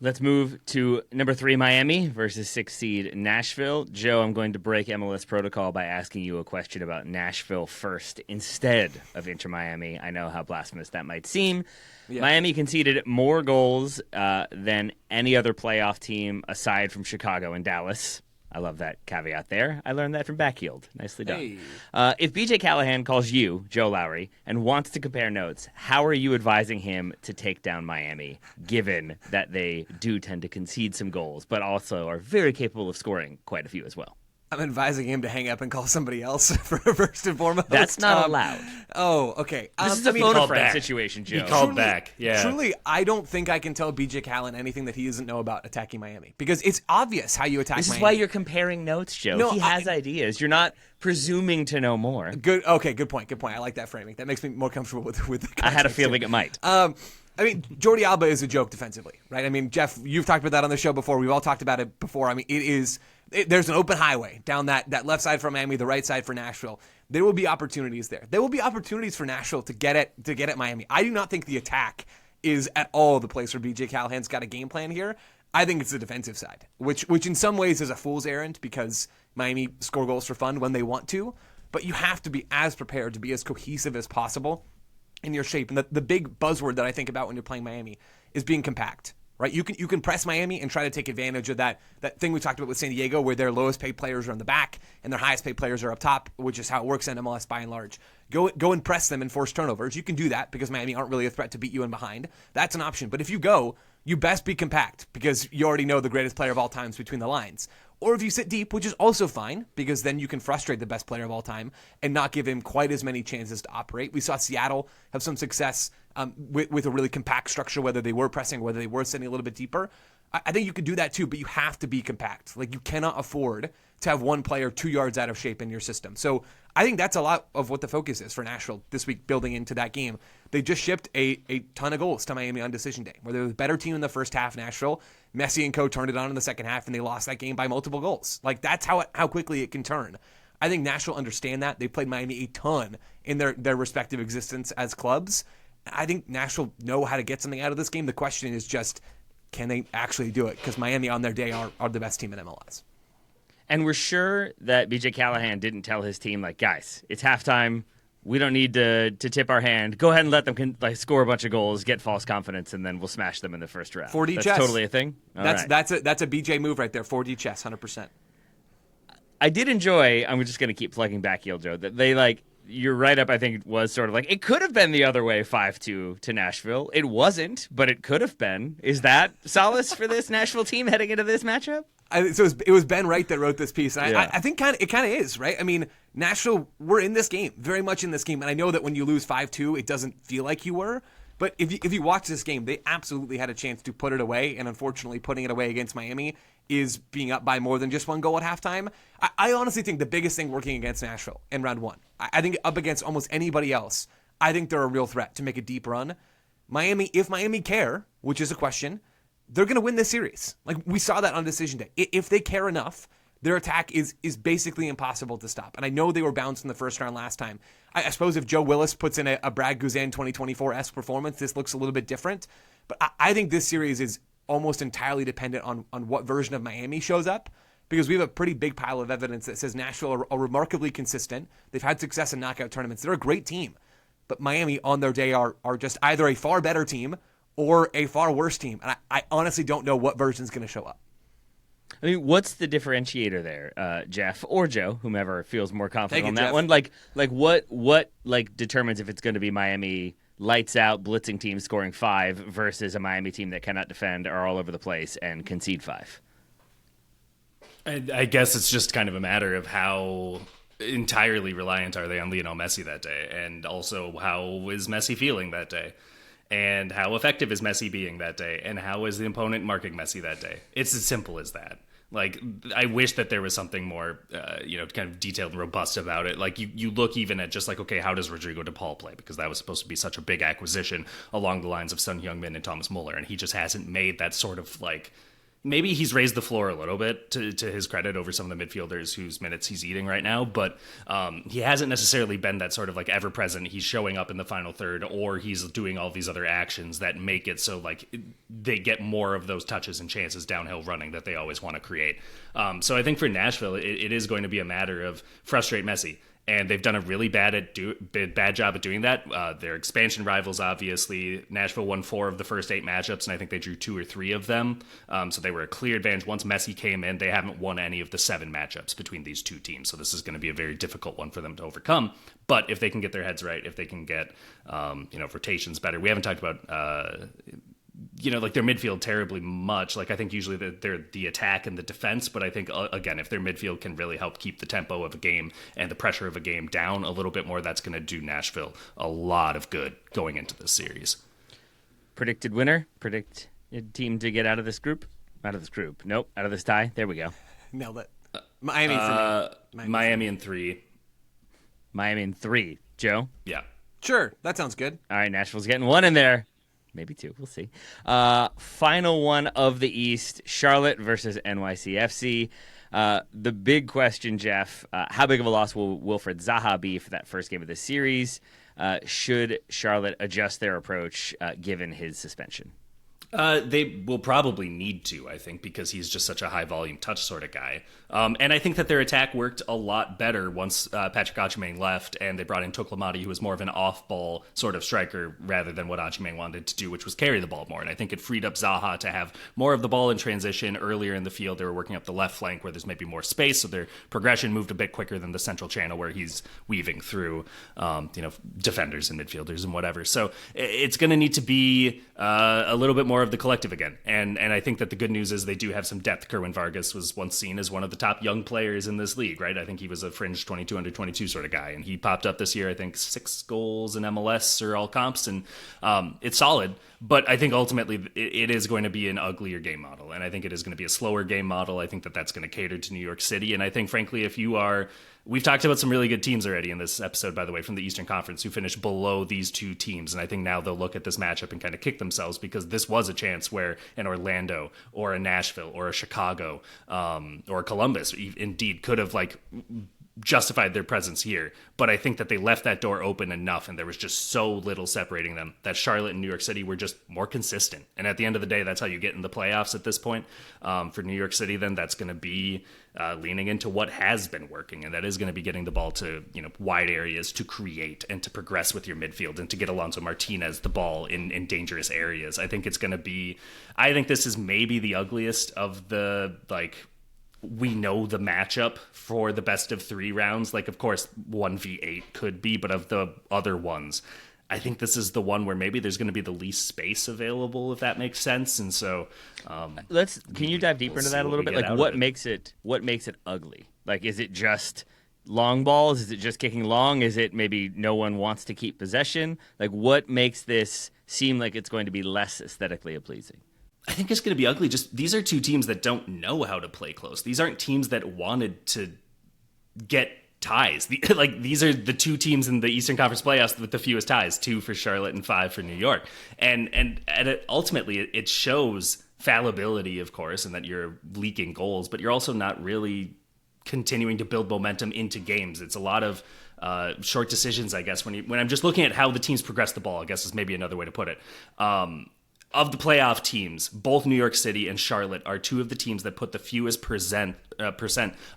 Let's move to number 3, Miami versus 6 seed Nashville. Joe, I'm going to break MLS protocol by asking you a question about Nashville first instead of Inter Miami. I know how blasphemous that might seem. Yeah. Miami conceded more goals than any other playoff team aside from Chicago and Dallas. I love that caveat there. I learned that from Backheeled. Nicely done. Hey. If BJ Callahan calls you, Joe Lowry, and wants to compare notes, how are you advising him to take down Miami, given that they do tend to concede some goals, but also are very capable of scoring quite a few as well? I'm advising him to hang up and call somebody else first and foremost. That's not allowed. Oh, okay. This is a phone a friend situation, Joe. He called back. Yeah. Truly, I don't think I can tell BJ Callen anything that he doesn't know about attacking Miami, because it's obvious how you attack Miami. This is why you're comparing notes, Joe. No, he has ideas. You're not presuming to know more. Good. Okay. Good point. I like that framing. That makes me more comfortable with the context. I had a feeling it might. Jordi Alba is a joke defensively, right? I mean, Jeff, you've talked about that on the show before. We've all talked about it before. I mean, there's an open highway down that left side for Miami, the right side for Nashville. There will be opportunities there. There will be opportunities for Nashville to get at Miami. I do not think the attack is at all the place where BJ Callahan's got a game plan here. I think it's the defensive side, which in some ways is a fool's errand, because Miami score goals for fun when they want to, but you have to be as prepared to be as cohesive as possible in your shape. And the big buzzword that I think about when you're playing Miami is being compact, right? You can press Miami and try to take advantage of that thing we talked about with San Diego, where their lowest paid players are in the back and their highest paid players are up top, which is how it works in MLS by and large. Go and press them and force turnovers. You can do that because Miami aren't really a threat to beat you in behind. That's an option. But if you go, you best be compact, because you already know the greatest player of all time is between the lines. Or if you sit deep, which is also fine, because then you can frustrate the best player of all time and not give him quite as many chances to operate. We saw Seattle have some success with a really compact structure, whether they were pressing, whether they were sitting a little bit deeper. I think you could do that too, but you have to be compact. Like, you cannot afford to have one player 2 yards out of shape in your system. So I think that's a lot of what the focus is for Nashville this week, building into that game. They just shipped a ton of goals to Miami on decision day, where they were the better team in the first half. Nashville, Messi and co turned it on in the second half, and they lost that game by multiple goals. Like, that's how quickly it can turn. I think Nashville understand that. They played Miami a ton in their respective existence as clubs. I think Nashville know how to get something out of this game. The question is just, can they actually do it? Because Miami on their day are the best team in MLS. And we're sure that BJ Callahan didn't tell his team, like, guys, it's halftime. We don't need to tip our hand. Go ahead and let them score a bunch of goals, get false confidence, and then we'll smash them in the first round. 4D That's chess. Totally a thing. That's a BJ move right there. 4D chess, 100%. I did enjoy. I'm just going to keep plugging back, Joe. That they your write-up, I think, was sort of like, it could have been the other way, 5-2 to Nashville. It wasn't, but it could have been. Is that solace for this Nashville team heading into this matchup? So it was Ben Wright that wrote this piece. And Yeah. I think it kind of is, right? I mean, Nashville, we're in this game, very much in this game. And I know that when you lose 5-2, it doesn't feel like you were. But if you watch this game, they absolutely had a chance to put it away. And unfortunately, putting it away against Miami is being up by more than just one goal at halftime. I honestly think the biggest thing working against Nashville in round one, I think up against almost anybody else, I think they're a real threat to make a deep run. Miami, if Miami care, which is a question, they're going to win this series. Like, we saw that on decision day. If they care enough, their attack is basically impossible to stop. And I know they were bounced in the first round last time. I suppose if Joe Willis puts in a Brad Guzan 2024-esque performance, this looks a little bit different. But I think this series is almost entirely dependent on what version of Miami shows up, because we have a pretty big pile of evidence that says Nashville are remarkably consistent. They've had success in knockout tournaments. They're a great team. But Miami, on their day, are just either a far better team or a far worse team. And I honestly don't know what version's going to show up. I mean, what's the differentiator there, Jeff or Joe, whomever feels more confident on that Jeff. one? Like what determines if it's going to be Miami lights out blitzing team scoring 5 versus a Miami team that cannot defend, are all over the place, and concede 5? I guess it's just kind of a matter of how entirely reliant are they on Lionel Messi that day, and also how is Messi feeling that day, and how effective is Messi being that day, and how is the opponent marking Messi that day. It's as simple as that. Like, I wish that there was something more, kind of detailed and robust about it. Like, you look even at just like, okay, how does Rodrigo de Paul play? Because that was supposed to be such a big acquisition along the lines of Son Heung-min and Thomas Muller, and he just hasn't made that sort of, like, maybe he's raised the floor a little bit to his credit over some of the midfielders whose minutes he's eating right now, but he hasn't necessarily been that sort of like ever present. He's showing up in the final third, or he's doing all these other actions that make it so like they get more of those touches and chances downhill running that they always want to create. So I think for Nashville, it is going to be a matter of frustrate Messi. And they've done a really bad job at doing that. Their expansion rivals, obviously. Nashville won 4 of the first 8 matchups, and I think they drew 2 or 3 of them. So they were a clear advantage. Once Messi came in, they haven't won any of the 7 matchups between these 2 teams. So this is going to be a very difficult one for them to overcome. But if they can get their heads right, if they can get rotations better. We haven't talked about like their midfield terribly much. Like, I think usually they're the attack and the defense, but I think, again, if their midfield can really help keep the tempo of a game and the pressure of a game down a little bit more, that's going to do Nashville a lot of good going into this series. Predicted winner? Predict a team to get out of this group? Out of this group. Nope. Out of this tie. There we go. Nailed it. Miami for me. Miami in 3. Miami in 3. Joe? Yeah. Sure. That sounds good. All right, Nashville's getting 1 in there. Maybe 2. We'll see. Final one of the East, Charlotte versus NYCFC. The big question, Jeff, how big of a loss will Wilfred Zaha be for that first game of the series? Should Charlotte adjust their approach given his suspension? They will probably need to, I think, because he's just such a high-volume touch sort of guy. And I think that their attack worked a lot better once Patrick Achimeng left and they brought in Toklamati, who was more of an off-ball sort of striker rather than what Achimeng wanted to do, which was carry the ball more. And I think it freed up Zaha to have more of the ball in transition earlier in the field. They were working up the left flank where there's maybe more space, so their progression moved a bit quicker than the central channel where he's weaving through, defenders and midfielders and whatever. So it's going to need to be a little bit more of the collective again. And I think that the good news is they do have some depth. Kerwin Vargas was once seen as one of the top young players in this league, right? I think he was a fringe 22 under 22 sort of guy, and he popped up this year, I think 6 goals in MLS or all comps, and it's solid. But I think ultimately it is going to be an uglier game model, and I think it is going to be a slower game model. I think that that's going to cater to New York City, and I think, frankly, if you are... We've talked about some really good teams already in this episode, by the way, from the Eastern Conference who finished below these 2 teams. And I think now they'll look at this matchup and kind of kick themselves because this was a chance where an Orlando or a Nashville or a Chicago or a Columbus indeed could have justified their presence here. But I think that they left that door open enough and there was just so little separating them that Charlotte and New York City were just more consistent. And at the end of the day, that's how you get in the playoffs at this point. For New York City, then that's going to be leaning into what has been working. And that is going to be getting the ball to wide areas to create and to progress with your midfield and to get Alonso Martinez the ball in dangerous areas. I think it's going to be, I think this is maybe the ugliest of the we know the matchup for the best of 3 rounds. Of course, 1v8 could be, but of the other ones, I think this is the one where maybe there's going to be the least space available, if that makes sense. And so, can you dive deeper into that a little bit? What makes it ugly? Is it just long balls? Is it just kicking long? Is it maybe no one wants to keep possession? What makes this seem like it's going to be less aesthetically pleasing? I think it's going to be ugly. Just these are 2 teams that don't know how to play close. These aren't teams that wanted to get ties. These are the two teams in the Eastern Conference playoffs with the fewest ties, 2 for Charlotte and 5 for New York. And ultimately, it shows fallibility, of course, and that you're leaking goals, but you're also not really continuing to build momentum into games. It's a lot of short decisions, I guess, when I'm just looking at how the teams progress the ball, I guess is maybe another way to put it. Of the playoff teams, both New York City and Charlotte are 2 of the teams that put the fewest percent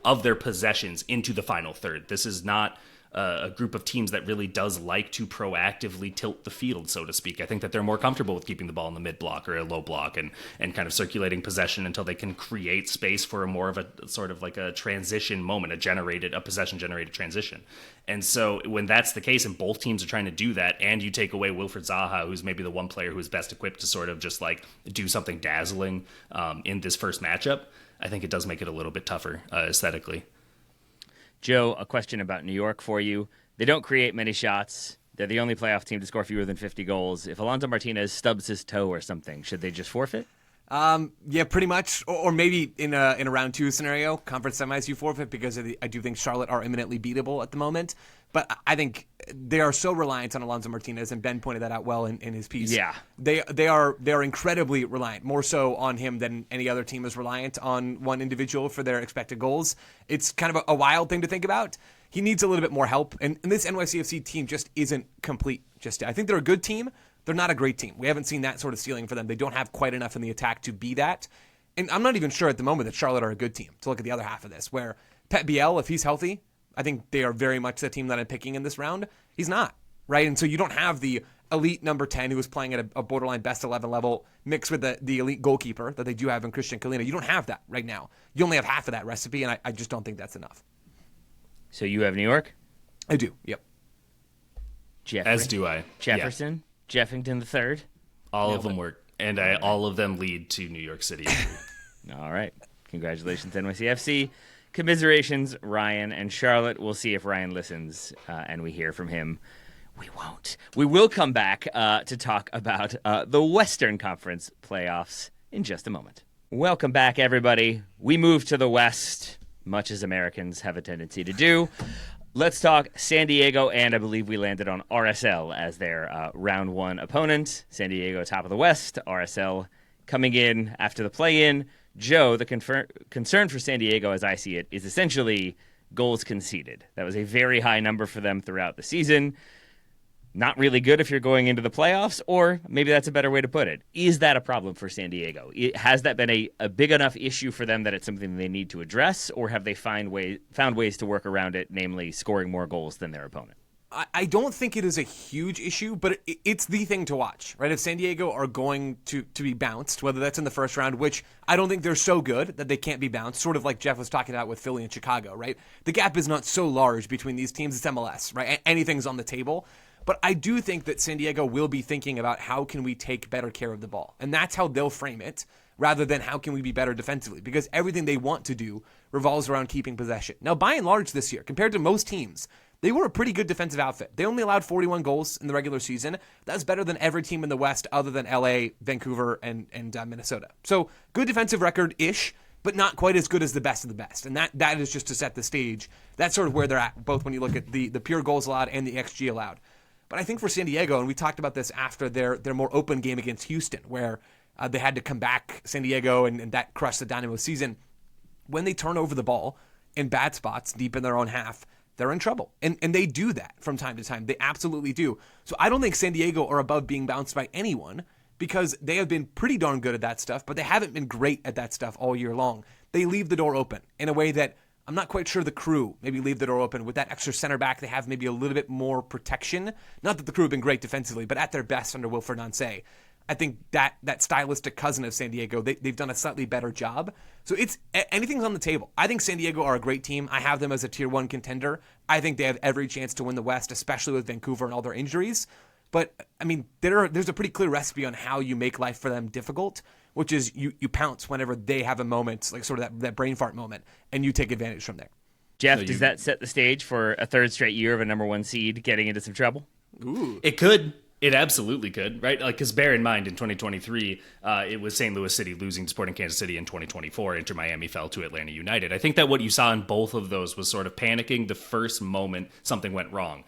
of their possessions into the final third. This is not a group of teams that really does like to proactively tilt the field, so to speak. I think that they're more comfortable with keeping the ball in the mid block or a low block and kind of circulating possession until they can create space for a more of a sort of like a transition moment, a possession generated transition. And so when that's the case and both teams are trying to do that, and you take away Wilfried Zaha, who's maybe the one player who is best equipped to sort of just like do something dazzling in this first matchup, I think it does make it a little bit tougher aesthetically. Joe, a question about New York for you. They don't create many shots. They're the only playoff team to score fewer than 50 goals. If Alonso Martinez stubs his toe or something, should they just forfeit? Yeah, pretty much. Or maybe in a round 2 scenario, conference semis, you forfeit because I do think Charlotte are imminently beatable at the moment. But I think they are so reliant on Alonso Martinez, and Ben pointed that out well in his piece. Yeah. They are incredibly reliant, more so on him than any other team is reliant on one individual for their expected goals. It's kind of a wild thing to think about. He needs a little bit more help, and this NYCFC team just isn't complete just yet. I think they're a good team. They're not a great team. We haven't seen that sort of ceiling for them. They don't have quite enough in the attack to be that. And I'm not even sure at the moment that Charlotte are a good team, to look at the other half of this, where Pep Biel, if he's healthy, I think they are very much the team that I'm picking in this round. He's not, right? And so you don't have the elite number 10 who is playing at a borderline best 11 level mixed with the elite goalkeeper that they do have in Christian Kalina. You don't have that right now. You only have half of that recipe, and I just don't think that's enough. So you have New York? I do, yep. Jeffrey? As do I. Jefferson? Yeah. Jeffington the third? All of them work, and all of them lead to New York City. All right. Congratulations, NYCFC. Commiserations, Ryan and Charlotte. We'll see if Ryan listens and we hear from him. We won't. We will come back to talk about the Western Conference playoffs in just a moment. Welcome back, everybody. We moved to the West, much as Americans have a tendency to do. Let's talk San Diego, and I believe we landed on RSL as their round 1 opponent. San Diego, top of the West. RSL coming in after the play-in. Joe, the concern for San Diego, as I see it, is essentially goals conceded. That was a very high number for them throughout the season. Not really good if you're going into the playoffs, or maybe that's a better way to put it. Is that a problem for San Diego? Has that been a big enough issue for them that it's something they need to address, or have they found ways to work around it, namely scoring more goals than their opponent? I don't think it is a huge issue, but it's the thing to watch, right? If San Diego are going to be bounced, whether that's in the first round, which I don't think they're so good that they can't be bounced, sort of like Jeff was talking about with Philly and Chicago, right? The gap is not so large between these teams. It's MLS, right? Anything's on the table. But I do think that San Diego will be thinking about how can we take better care of the ball. And that's how they'll frame it, rather than how can we be better defensively, because everything they want to do revolves around keeping possession. Now, by and large this year, compared to most teams, they were a pretty good defensive outfit. They only allowed 41 goals in the regular season. That's better than every team in the West other than LA, Vancouver, and Minnesota. So good defensive record-ish, but not quite as good as the best of the best. And that is just to set the stage. That's sort of where they're at, both when you look at the pure goals allowed and the XG allowed. But I think for San Diego, and we talked about this after their more open game against Houston, where they had to come back San Diego and that crushed the Dynamo season. When they turn over the ball in bad spots deep in their own half, they're in trouble. And they do that from time to time. They absolutely do. So I don't think San Diego are above being bounced by anyone, because they have been pretty darn good at that stuff, but they haven't been great at that stuff all year long. They leave the door open in a way that I'm not quite sure the Crew maybe leave the door open. With that extra center back, they have maybe a little bit more protection. Not that the Crew have been great defensively, but at their best under Wilfried Zaha, I think that stylistic cousin of San Diego, they've done a slightly better job. So anything's on the table. I think San Diego are a great team. I have them as a tier 1 contender. I think they have every chance to win the West, especially with Vancouver and all their injuries. But, I mean, there's a pretty clear recipe on how you make life for them difficult, which is you pounce whenever they have a moment, like sort of that brain fart moment, and you take advantage from there. Jeff, does that set the stage for a third straight year of a number 1 seed getting into some trouble? Ooh. It could. It absolutely could, right? Like, because bear in mind, in 2023, it was St. Louis City losing to Sporting Kansas City. In 2024, Inter Miami fell to Atlanta United. I think that what you saw in both of those was sort of panicking the first moment something went wrong.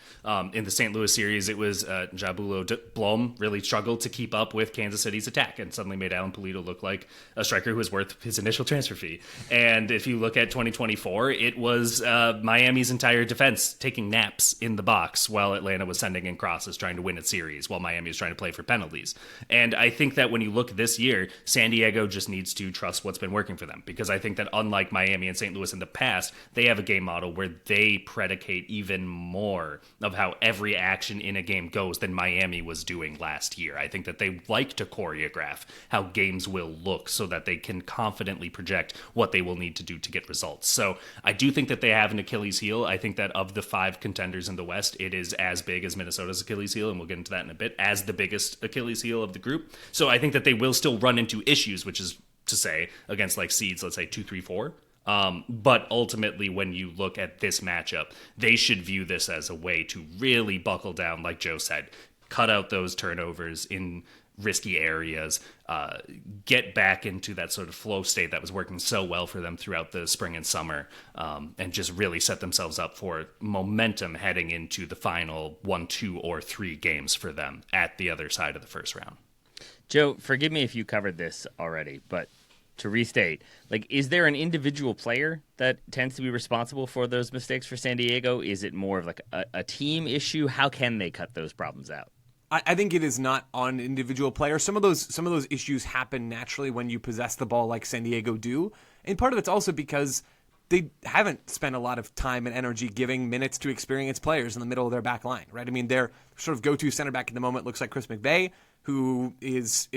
In the St. Louis series, it was Jabulo Blom really struggled to keep up with Kansas City's attack and suddenly made Alan Pulido look like a striker who was worth his initial transfer fee. And if you look at 2024, it was Miami's entire defense taking naps in the box while Atlanta was sending in crosses trying to win its series, while Miami is trying to play for penalties. And I think that when you look this year, San Diego just needs to trust what's been working for them, because I think that unlike Miami and St. Louis in the past, they have a game model where they predicate even more of how every action in a game goes than Miami was doing last year. I think that they like to choreograph how games will look so that they can confidently project what they will need to do to get results. So I do think that they have an Achilles heel. I think that of the 5 contenders in the West, it is as big as Minnesota's Achilles heel, and we'll get into that in a bit, as the biggest Achilles heel of the group. So I think that they will still run into issues, which is to say against like seeds, let's say 2, 3, 4. But ultimately, when you look at this matchup, they should view this as a way to really buckle down, like Joe said, cut out those turnovers in risky areas, get back into that sort of flow state that was working so well for them throughout the spring and summer, and just really set themselves up for momentum heading into the final 1, 2, or 3 games for them at the other side of the first round. Joe, forgive me if you covered this already, but to restate, like, is there an individual player that tends to be responsible for those mistakes for San Diego? Is it more of like a team issue? How can they cut those problems out? I think it is not on individual players. Some of those issues happen naturally when you possess the ball like San Diego do. And part of it's also because they haven't spent a lot of time and energy giving minutes to experienced players in the middle of their back line, right? I mean, their sort of go-to center back at the moment looks like Chris McVey, who is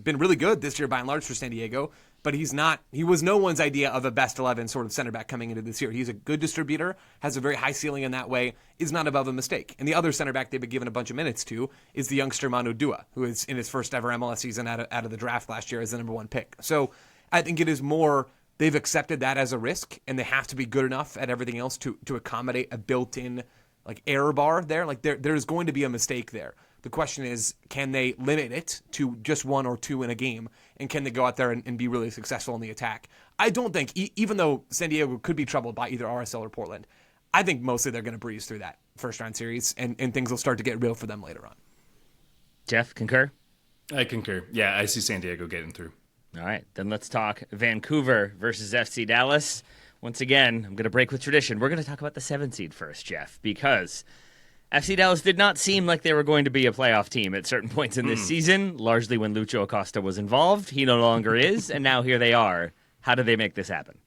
been really good this year by and large for San Diego, but he was no one's idea of a best 11 sort of center back coming into this year. He's a good distributor, has a very high ceiling in that way, is not above a mistake. And the other center back they've been given a bunch of minutes to is the youngster Manu Dua, who is in his first ever MLS season out of the draft last year as the number 1 pick. So I think it is more they've accepted that as a risk, and they have to be good enough at everything else to accommodate a built-in like error bar there. Like there's going to be a mistake there. The question is, can they limit it to just 1 or 2 in a game, and can they go out there and be really successful in the attack? I don't think, even though San Diego could be troubled by either RSL or Portland, I think mostly they're going to breeze through that first-round series, and things will start to get real for them later on. Jeff, concur? I concur. Yeah, I see San Diego getting through. All right, then let's talk Vancouver versus FC Dallas. Once again, I'm going to break with tradition. We're going to talk about the 7 seed first, Jeff, because FC Dallas did not seem like they were going to be a playoff team at certain points in this season, largely when Lucho Acosta was involved. He no longer is, and now here they are. How do they make this happen?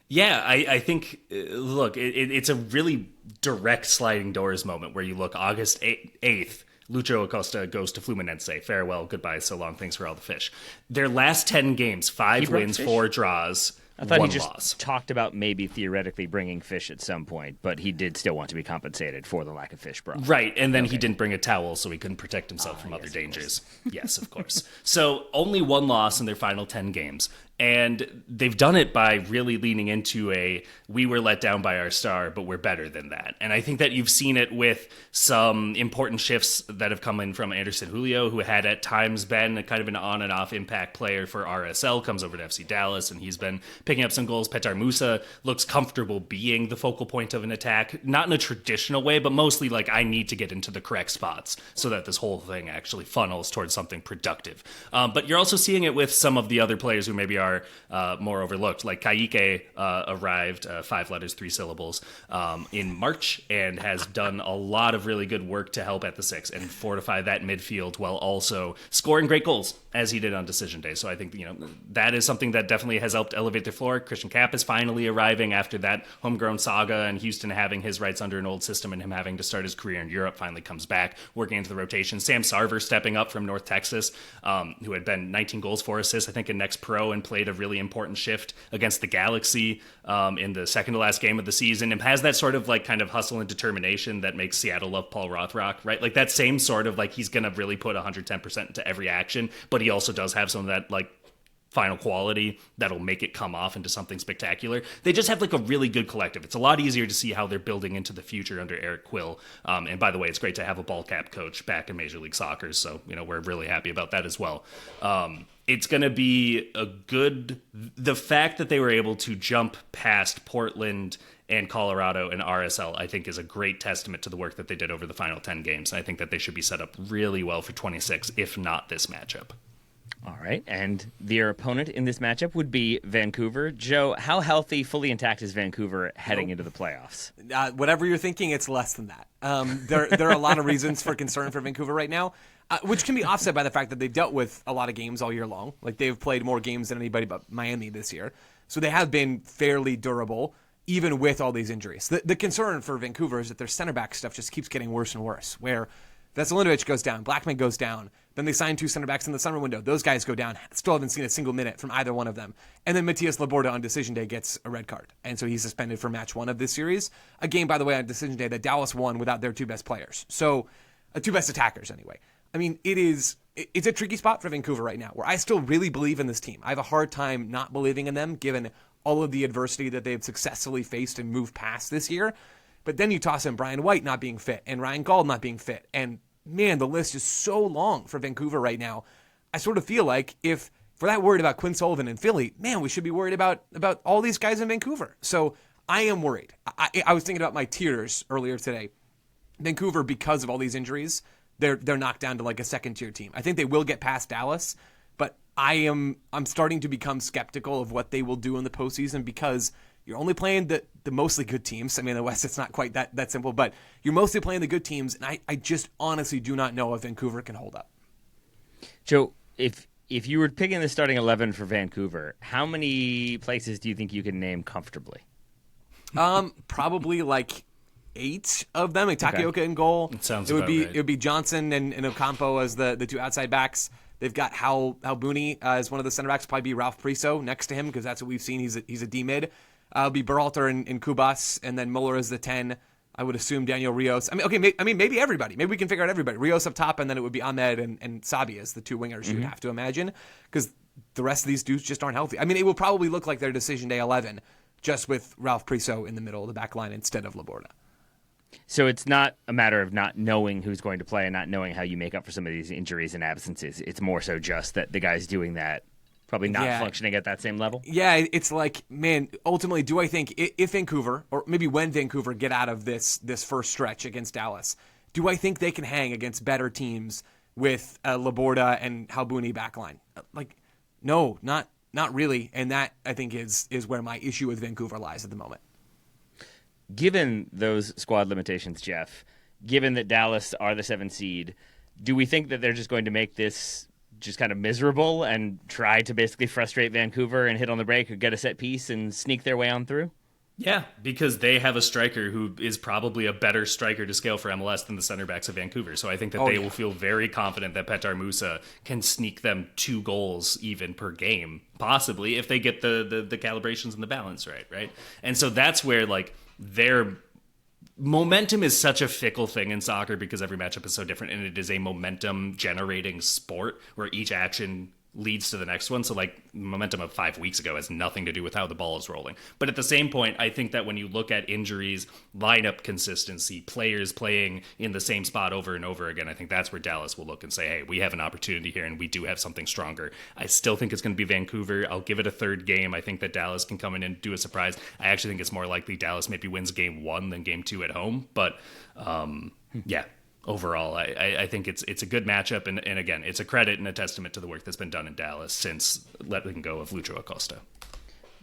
Yeah, I think, look, it's a really direct sliding doors moment where you look August 8th, Lucho Acosta goes to Fluminense. Farewell, goodbye, so long, thanks for all the fish. Their last 10 games, 5 wins, 4 draws, I thought 1 he just loss. talked about maybe theoretically bringing fish at some point, but he did still want to be compensated for the lack of fish brought. Right, and then he didn't bring a towel, so he couldn't protect himself from other dangers. Yes, of course. So only 1 loss in their final 10 games. And they've done it by really leaning into we were let down by our star, but we're better than that. And I think that you've seen it with some important shifts that have come in from Anderson Julio, who had at times been a kind of an on and off impact player for RSL, comes over to FC Dallas, and he's been picking up some goals. Petar Musa looks comfortable being the focal point of an attack, not in a traditional way, but mostly like I need to get into the correct spots so that this whole thing actually funnels towards something productive. But you're also seeing it with some of the other players who maybe are more overlooked. Like Kaique arrived, 5 letters, 3 syllables, in March, and has done a lot of really good work to help at the 6 and fortify that midfield while also scoring great goals as he did on decision day. So I think that is something that definitely has helped elevate their floor. Christian Kapp is finally arriving after that homegrown saga, and Houston having his rights under an old system and him having to start his career in Europe finally comes back, working into the rotation. Sam Sarver stepping up from North Texas, who had been 19 goals, 4 assists, I think, in Next Pro, and played a really important shift against the Galaxy in the second to last game of the season, and has that sort of like kind of hustle and determination that makes Seattle love Paul Rothrock, right? Like that same sort of like he's going to really put 110% into every action, but he also does have some of that like final quality that'll make it come off into something spectacular. They just have like a really good collective. It's a lot easier to see how they're building into the future under Eric Quill. And by the way, it's great to have a ball cap coach back in Major League Soccer. So, we're really happy about that as well. It's going to be the fact that they were able to jump past Portland and Colorado and RSL, I think, is a great testament to the work that they did over the final 10 games. I think that they should be set up really well for 26, if not this matchup. All right, and their opponent in this matchup would be Vancouver. Joe, how healthy, fully intact is Vancouver heading into the playoffs? Whatever you're thinking, it's less than that. There are a lot of reasons for concern for Vancouver right now, which can be offset by the fact that they've dealt with a lot of games all year long. Like, they've played more games than anybody but Miami this year. So they have been fairly durable, even with all these injuries. The concern for Vancouver is that their center back stuff just keeps getting worse and worse, where Veselinovic goes down, Blackman goes down, then they sign 2 center backs in the summer window. Those guys go down. Still haven't seen a single minute from either one of them. And then Matias Laborda on decision day gets a red card. And so he's suspended for match 1 of this series. A game, by the way, on decision day that Dallas won without their 2 best players. So, 2 best attackers anyway. I mean, it's a tricky spot for Vancouver right now, where I still really believe in this team. I have a hard time not believing in them, given all of the adversity that they've successfully faced and moved past this year. But then you toss in Brian White not being fit and Ryan Gauld not being fit. And man, the list is so long for Vancouver right now. I sort of feel like if we're that worried about Quinn Sullivan in Philly, man, we should be worried about all these guys in Vancouver. So I am worried. I was thinking about my tiers earlier today. Vancouver, because of all these injuries, they're knocked down to like a second-tier team. I think they will get past Dallas, but I'm starting to become skeptical of what they will do in the postseason, because you're only playing the mostly good teams. I mean, in the West, it's not quite that simple, but you're mostly playing the good teams, and I just honestly do not know if Vancouver can hold up. Joe, if you were picking the starting 11 for Vancouver, how many places do you think you can name comfortably? Probably like 8 of them. Like Takioka in goal. It would be Johnson and Ocampo as the 2 outside backs. They've got Hal Booney as one of the center backs. Probably be Ralph Priso next to him, because that's what we've seen. He's a D mid. It'll be Berhalter and Kubas, and then Muller as the 10. I would assume Daniel Rios. Maybe everybody. Maybe we can figure out everybody. Rios up top, and then it would be Ahmed and Sabi as the 2 wingers. You would have to imagine, because the rest of these dudes just aren't healthy. I mean, it will probably look like their decision day 11, just with Ralph Priso in the middle of the back line instead of Laborda. So it's not a matter of not knowing who's going to play and not knowing how you make up for some of these injuries and absences. It's more so just that the guys doing that probably not functioning at that same level. Yeah, it's like, man, ultimately, do I think if Vancouver, or maybe when Vancouver get out of this first stretch against Dallas, do I think they can hang against better teams with Laborda and Halbouni backline? Like, no, not really. And that, I think, is where my issue with Vancouver lies at the moment. Given those squad limitations, Jeff, given that Dallas are the 7th seed, do we think that they're just going to make this just kind of miserable and try to basically frustrate Vancouver and hit on the break or get a set piece and sneak their way on through? Yeah, because they have a striker who is probably a better striker to scale for MLS than the center backs of Vancouver. So I think that they will feel very confident that Petar Musa can sneak them 2 goals even per game, possibly, if they get the calibrations and the balance right? And so that's where, like, their momentum is such a fickle thing in soccer, because every matchup is so different, and it is a momentum generating sport where each action leads to the next one. So like momentum of 5 weeks ago has nothing to do with how the ball is rolling. But at the same point, I think that when you look at injuries, lineup consistency, players playing in the same spot over and over again, I think that's where Dallas will look and say, hey, we have an opportunity here and we do have something stronger. I still think it's going to be Vancouver. I'll give it a 3rd game. I think that Dallas can come in and do a surprise. I actually think it's more likely Dallas maybe wins game 1 than game 2 at home. But yeah. Overall, I think it's a good matchup, and again, it's a credit and a testament to the work that's been done in Dallas since letting go of Lucho Acosta.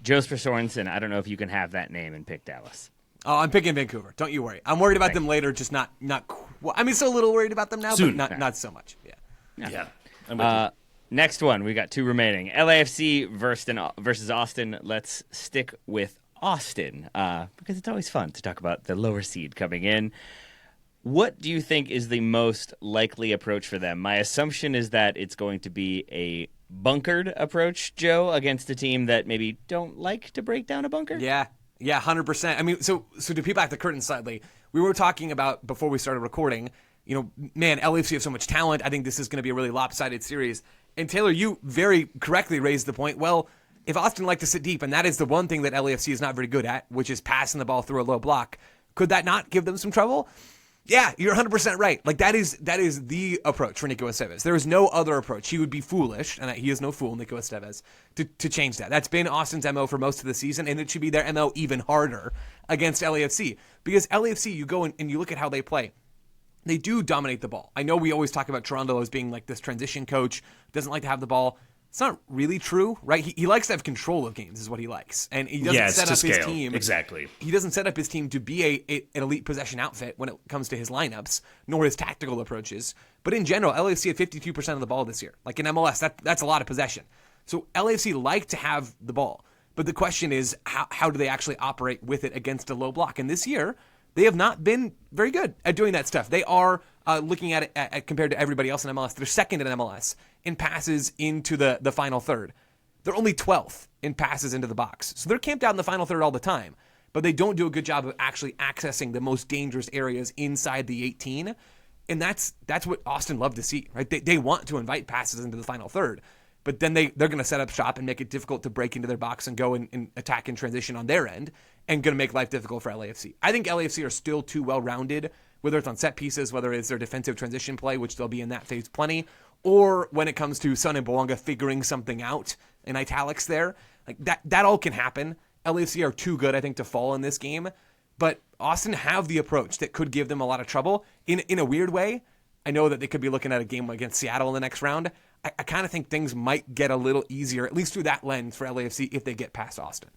Joseph Sorensen, I don't know if you can have that name and pick Dallas. Oh, I'm picking Vancouver. Don't you worry. I'm worried about them later, just not. I mean, still a little worried about them now, soon. But not so much. Yeah. Next one, we got 2 remaining. LAFC versus Austin. Let's stick with Austin because it's always fun to talk about the lower seed coming in. What do you think is the most likely approach for them? My assumption is that it's going to be a bunkered approach, Joe, against a team that maybe don't like to break down a bunker. Yeah, 100%. I mean, so to peel back the curtain slightly, we were talking about before we started recording, man, LAFC have so much talent. I think this is going to be a really lopsided series. And Taylor, you very correctly raised the point. Well, if Austin liked to sit deep, and that is the one thing that LAFC is not very good at, which is passing the ball through a low block, could that not give them some trouble? Yeah, you're 100% right. Like that is the approach for Nico Estevez. There is no other approach. He would be foolish, and he is no fool, Nico Estevez, to change that. That's been Austin's MO for most of the season, and it should be their MO even harder against LAFC. Because LAFC, you go and you look at how they play. They do dominate the ball. I know we always talk about Toronto as being like this transition coach, doesn't like to have the ball. It's not really true, right? He likes to have control of games, is what he likes. And he doesn't set up his team. Exactly. He doesn't set up his team to be an elite possession outfit when it comes to his lineups, nor his tactical approaches. But in general, LAFC had 52% of the ball this year. Like in MLS, that's a lot of possession. So LAFC like to have the ball. But the question is, how do they actually operate with it against a low block? And this year, they have not been very good at doing that stuff. They are, looking at it compared to everybody else in MLS, they're second in MLS in passes into the final third. They're only 12th in passes into the box. So they're camped out in the final third all the time, but they don't do a good job of actually accessing the most dangerous areas inside the 18. And that's what Austin loved to see, right? They want to invite passes into the final third, but then they're going to set up shop and make it difficult to break into their box and go and attack and transition on their end, and going to make life difficult for LAFC. I think LAFC are still too well-rounded, whether it's on set pieces, whether it's their defensive transition play, which they'll be in that phase plenty, or when it comes to Son and Bouanga figuring something out, in italics there. Like that all can happen. LAFC are too good, I think, to fall in this game, but Austin have the approach that could give them a lot of trouble. In a weird way, I know that they could be looking at a game against Seattle in the next round. I kind of think things might get a little easier, at least through that lens, for LAFC if they get past Austin.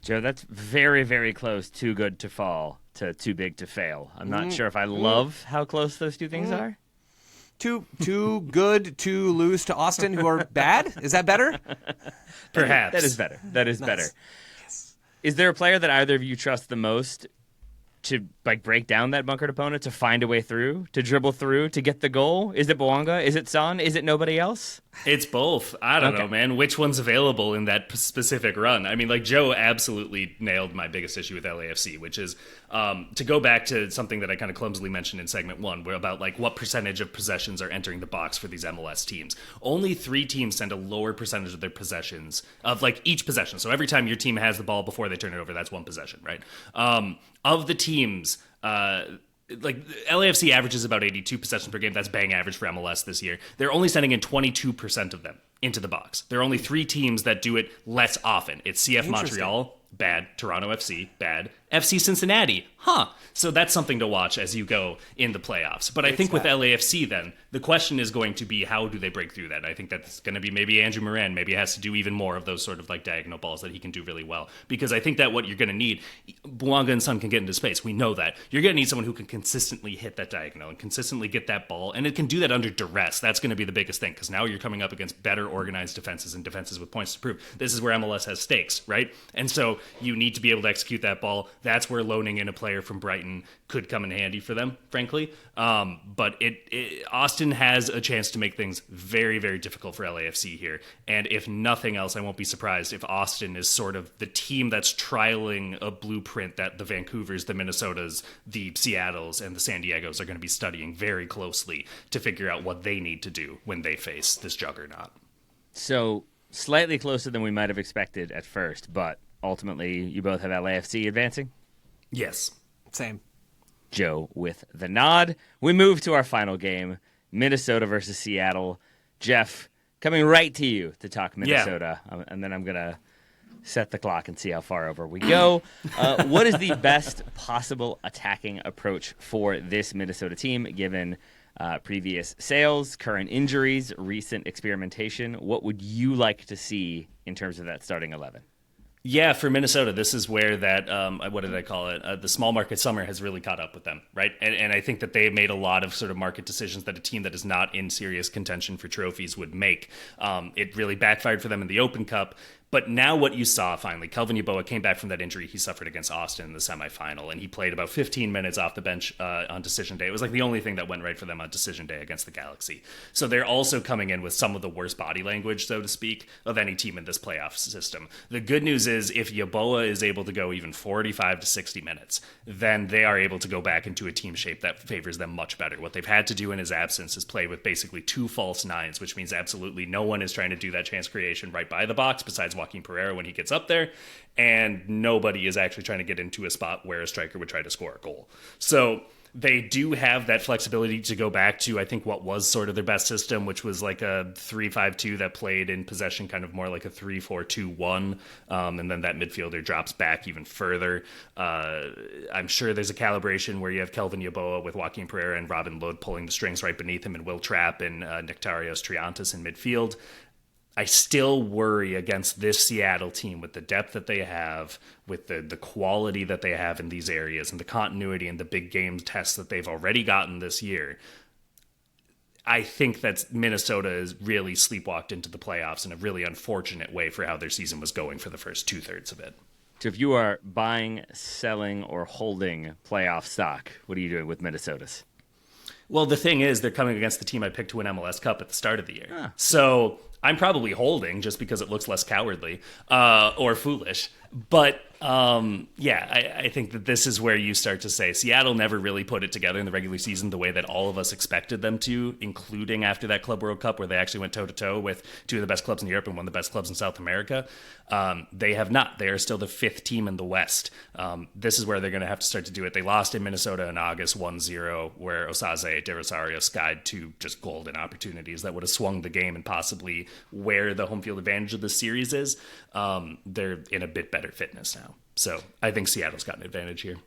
Joe, that's very, very close. Too good to fall to too big to fail. I'm not sure if I love how close those two things are. Too good to lose to Austin, who are bad? Is that better? Perhaps. That is better. That is Nice. better. Is there a player that either of you trust the most to break down that bunkered opponent, to find a way through, to dribble through, to get the goal? Is it Bouanga? Is it Son? Is it nobody else? It's both. I don't know, man. Which one's available in that specific run? I mean, like, Joe absolutely nailed my biggest issue with LAFC, which is to go back to something that I kind of clumsily mentioned in segment one, where about like what percentage of possessions are entering the box for these MLS teams. Only 3 teams send a lower percentage of their possessions, of like each possession. So every time your team has the ball before they turn it over, that's one possession, right? Of the teams, like LAFC averages about 82 possessions per game. That's bang average for MLS this year. They're only sending in 22% of them into the box. There are only 3 teams that do it less often. It's CF Montreal, bad. Toronto FC, bad. FC Cincinnati, So that's something to watch as you go in the playoffs. But I think with LAFC then, the question is going to be, how do they break through that? I think that's going to be maybe Andrew Moran maybe has to do even more of those sort of like diagonal balls that he can do really well. Because I think that what you're going to need, Bouanga and Son can get into space. We know that. You're going to need someone who can consistently hit that diagonal and consistently get that ball. And it can do that under duress. That's going to be the biggest thing, because now you're coming up against better organized defenses and defenses with points to prove. This is where MLS has stakes, right? And so you need to be able to execute that ball. That's where loaning in a player from Brighton could come in handy for them, frankly. But Austin has a chance to make things very, very difficult for LAFC here. And if nothing else, I won't be surprised if Austin is sort of the team that's trialing a blueprint that the Vancouvers, the Minnesotas, the Seattles, and the San Diegos are going to be studying very closely to figure out what they need to do when they face this juggernaut. So slightly closer than we might have expected at first, but ultimately you both have LAFC advancing? Yes. Same. Joe with the nod. We move to our final game, Minnesota versus Seattle. Jeff, coming right to you to talk Minnesota, and then I'm going to set the clock and see how far over we go. What is the best possible attacking approach for this Minnesota team, given previous sales, current injuries, recent experimentation? What would you like to see in terms of that starting 11? Yeah, for Minnesota, this is where that, what did I call it? The small market summer has really caught up with them, right? And I think that they made a lot of sort of market decisions that a team that is not in serious contention for trophies would make. It really backfired for them in the Open Cup, But now what you saw finally, Kelvin Yeboah came back from that injury he suffered against Austin in the semifinal, and he played about 15 minutes off the bench on decision day. It was like the only thing that went right for them on decision day against the Galaxy. So they're also coming in with some of the worst body language, so to speak, of any team in this playoff system. The good news is if Yeboah is able to go even 45 to 60 minutes, then they are able to go back into a team shape that favors them much better. What they've had to do in his absence is play with basically 2 false nines, which means absolutely no one is trying to do that chance creation right by the box besides Joaquin Pereira when he gets up there, and nobody is actually trying to get into a spot where a striker would try to score a goal. So they do have that flexibility to go back to, I think, what was sort of their best system, which was like a 3-5-2 that played in possession kind of more like a 3-4-2-1, and then that midfielder drops back even further. I'm sure there's a calibration where you have Kelvin Yeboah with Joaquin Pereira and Robin Lod pulling the strings right beneath him, and Will Trapp and Nectarios Triantis in midfield. I still worry against this Seattle team with the depth that they have, with the quality that they have in these areas, and the continuity and the big game tests that they've already gotten this year. I think that Minnesota has really sleepwalked into the playoffs in a really unfortunate way for how their season was going for the first 2/3 of it. So if you are buying, selling, or holding playoff stock, what are you doing with Minnesota's? Well, the thing is, they're coming against the team I picked to win MLS Cup at the start of the year. So I'm probably holding just because it looks less cowardly or foolish. But I think that this is where you start to say Seattle never really put it together in the regular season the way that all of us expected them to, including after that Club World Cup where they actually went toe-to-toe with 2 of the best clubs in Europe and 1 of the best clubs in South America. They have not. They are still the 5th team in the West. This is where they're going to have to start to do it. They lost in Minnesota in August 1-0, where Osaze de Rosario skied 2 just golden opportunities that would have swung the game and possibly where the home field advantage of the series is. They're in a bit better fitness now. So I think Seattle's got an advantage here.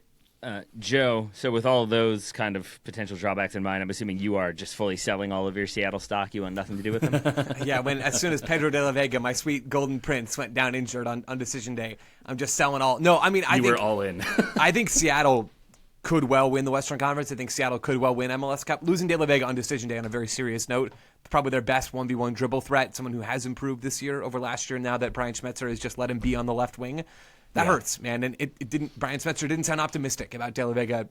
Joe, so with all of those kind of potential drawbacks in mind, I'm assuming you are just fully selling all of your Seattle stock. You want nothing to do with them? Yeah, as soon as Pedro de la Vega, my sweet golden prince, went down injured on decision day, I'm just selling all. No, I mean, I think we're all in. I think Seattle could well win the Western Conference. I think Seattle could well win MLS Cup. Losing de la Vega on decision day on a very serious note, probably their best 1v1 dribble threat, someone who has improved this year over last year now that Brian Schmetzer has just let him be on the left wing. That hurts, man. And it didn't. Brian Schmetzer didn't sound optimistic about De La Vega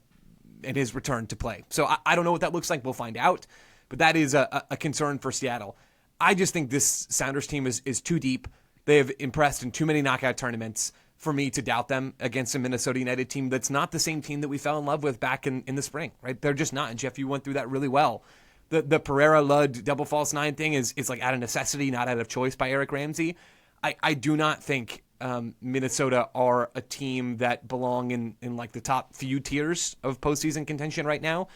and his return to play. So I don't know what that looks like. We'll find out. But that is a concern for Seattle. I just think this Sounders team is too deep. They have impressed in too many knockout tournaments for me to doubt them against a Minnesota United team that's not the same team that we fell in love with back in the spring. Right? They're just not. And Jeff, you went through that really well. The Pereira Lud double false 9 thing is like out of necessity, not out of choice by Eric Ramsey. I do not think Minnesota are a team that belong in like the top few tiers of postseason contention right now.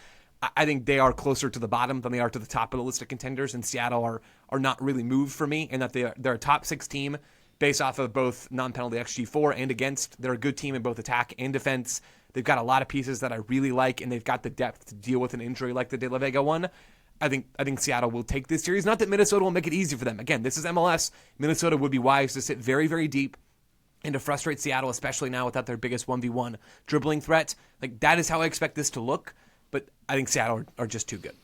I think they are closer to the bottom than they are to the top of the list of contenders, and Seattle are not really moved for me in that they're a top 6 team based off of both non-penalty XG for and against. They're a good team in both attack and defense. They've got a lot of pieces that I really like, and they've got the depth to deal with an injury like the De La Vega one. I think Seattle will take this series. Not that Minnesota will make it easy for them. Again, this is MLS. Minnesota would be wise to sit very, very deep and to frustrate Seattle, especially now without their biggest 1v1 dribbling threat. Like, that is how I expect this to look, but I think Seattle are just too good.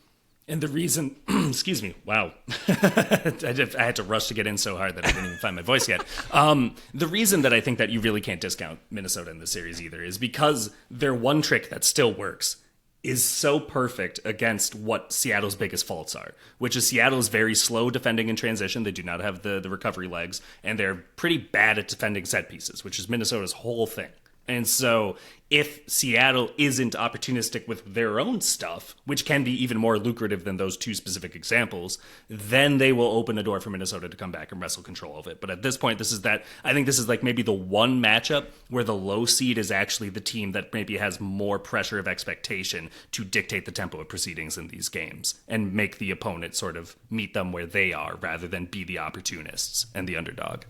And the reason, excuse me, wow. I had to rush to get in so hard that I didn't even find my voice yet. The reason that I think that you really can't discount Minnesota in this series either is because their one trick that still works is so perfect against what Seattle's biggest faults are, which is Seattle is very slow defending in transition. They do not have the recovery legs, and they're pretty bad at defending set pieces, which is Minnesota's whole thing. And so if Seattle isn't opportunistic with their own stuff, which can be even more lucrative than those 2 specific examples, then they will open a door for Minnesota to come back and wrestle control of it. But at this point, I think this is like maybe the one matchup where the low seed is actually the team that maybe has more pressure of expectation to dictate the tempo of proceedings in these games and make the opponent sort of meet them where they are rather than be the opportunists and the underdog.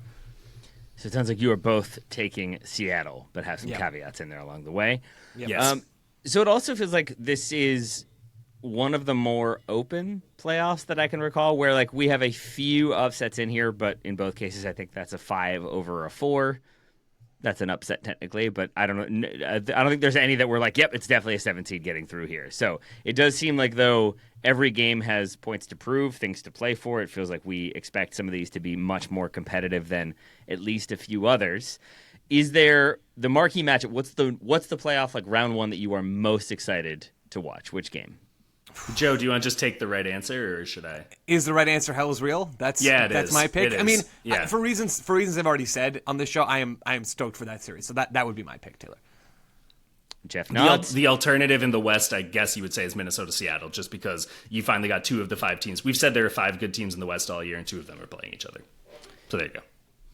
So it sounds like you are both taking Seattle, but have some caveats in there along the way. Yep. Yes. So it also feels like this is one of the more open playoffs that I can recall, where like we have a few upsets in here, but in both cases I think that's a 5 over a 4. That's an upset technically, but I don't know. I don't think there's any that we're like, yep, it's definitely a 7 seed getting through here. So it does seem like though every game has points to prove, things to play for. It feels like we expect some of these to be much more competitive than at least a few others. Is there the marquee matchup? What's the playoff like round one that you are most excited to watch? Which game? Joe, do you want to just take the right answer, or should I? Is the right answer Hell is Real? That's my pick. It I mean, is. for reasons I've already said on this show, I am stoked for that series. So that would be my pick, Taylor. Jeff nods. The alternative in the West, I guess you would say, is Minnesota-Seattle, just because you finally got 2 of the 5 teams. We've said there are 5 good teams in the West all year, and 2 of them are playing each other. So there you go.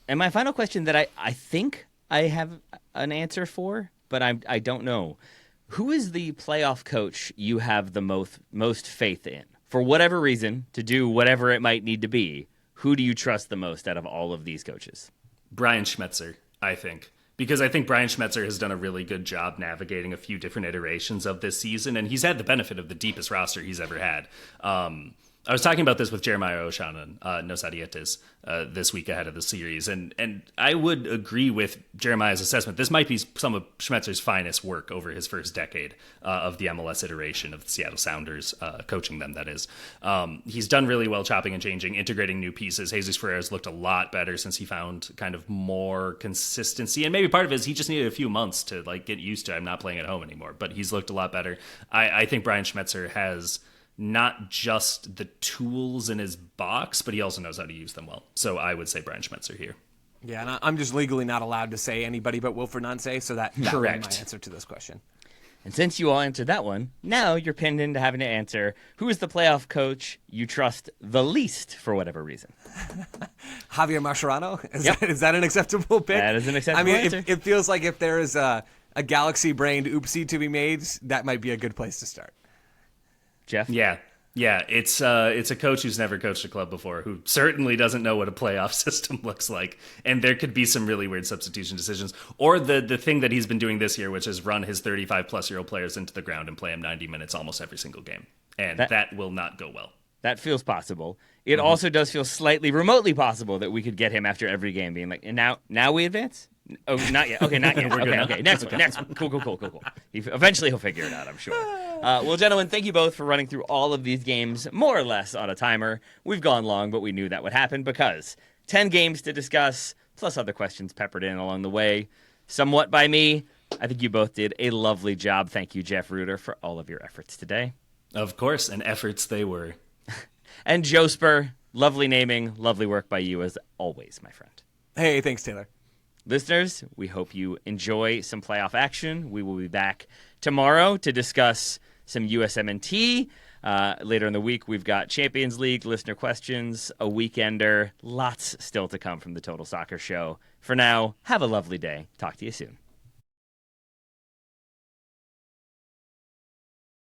And my final question that I think I have an answer for, but I don't know. Who is the playoff coach you have the most faith in? For whatever reason, to do whatever it might need to be, who do you trust the most out of all of these coaches? Brian Schmetzer, I think. Because I think Brian Schmetzer has done a really good job navigating a few different iterations of this season, and he's had the benefit of the deepest roster he's ever had. I was talking about this with Jeremiah Oshan on Nos Adietes this week ahead of the series, and I would agree with Jeremiah's assessment. This might be some of Schmetzer's finest work over his first decade of the MLS iteration of the Seattle Sounders, coaching them, that is. He's done really well chopping and changing, integrating new pieces. Jesus Ferrer's looked a lot better since he found kind of more consistency, and maybe part of it is he just needed a few months to like get used to I'm not playing at home anymore, but he's looked a lot better. I think Brian Schmetzer has not just the tools in his box, but he also knows how to use them well. So I would say Brian Schmetzer here. Yeah, and I'm just legally not allowed to say anybody but Wilfred Nance, so that would be my answer to this question. And since you all answered that one, now you're pinned into having to answer who is the playoff coach you trust the least for whatever reason. Javier Mascherano? Yep. Is that an acceptable pick? That is an acceptable answer. It feels like if there is a galaxy-brained oopsie to be made, that might be a good place to start. Jeff? Yeah, it's a coach who's never coached a club before, who certainly doesn't know what a playoff system looks like, and there could be some really weird substitution decisions. Or the thing that he's been doing this year, which is run his 35-plus-year-old players into the ground and play them 90 minutes almost every single game, and that will not go well. That feels possible. It also does feel slightly remotely possible that we could get him after every game being like, and now we advance? Oh, not yet. Okay, not yet. Okay. Next one. Cool. Eventually he'll figure it out, I'm sure. Well, gentlemen, thank you both for running through all of these games more or less on a timer. We've gone long, but we knew that would happen because 10 games to discuss, plus other questions peppered in along the way, somewhat by me. I think you both did a lovely job. Thank you, Jeff Reuter, for all of your efforts today. Of course, and efforts they were. And Joe Spur, lovely naming, lovely work by you as always, my friend. Hey, thanks, Taylor. Listeners, we hope you enjoy some playoff action. We will be back tomorrow to discuss some USMNT. Later in the week, we've got Champions League, listener questions, a weekender. Lots still to come from the Total Soccer Show. For now, have a lovely day. Talk to you soon.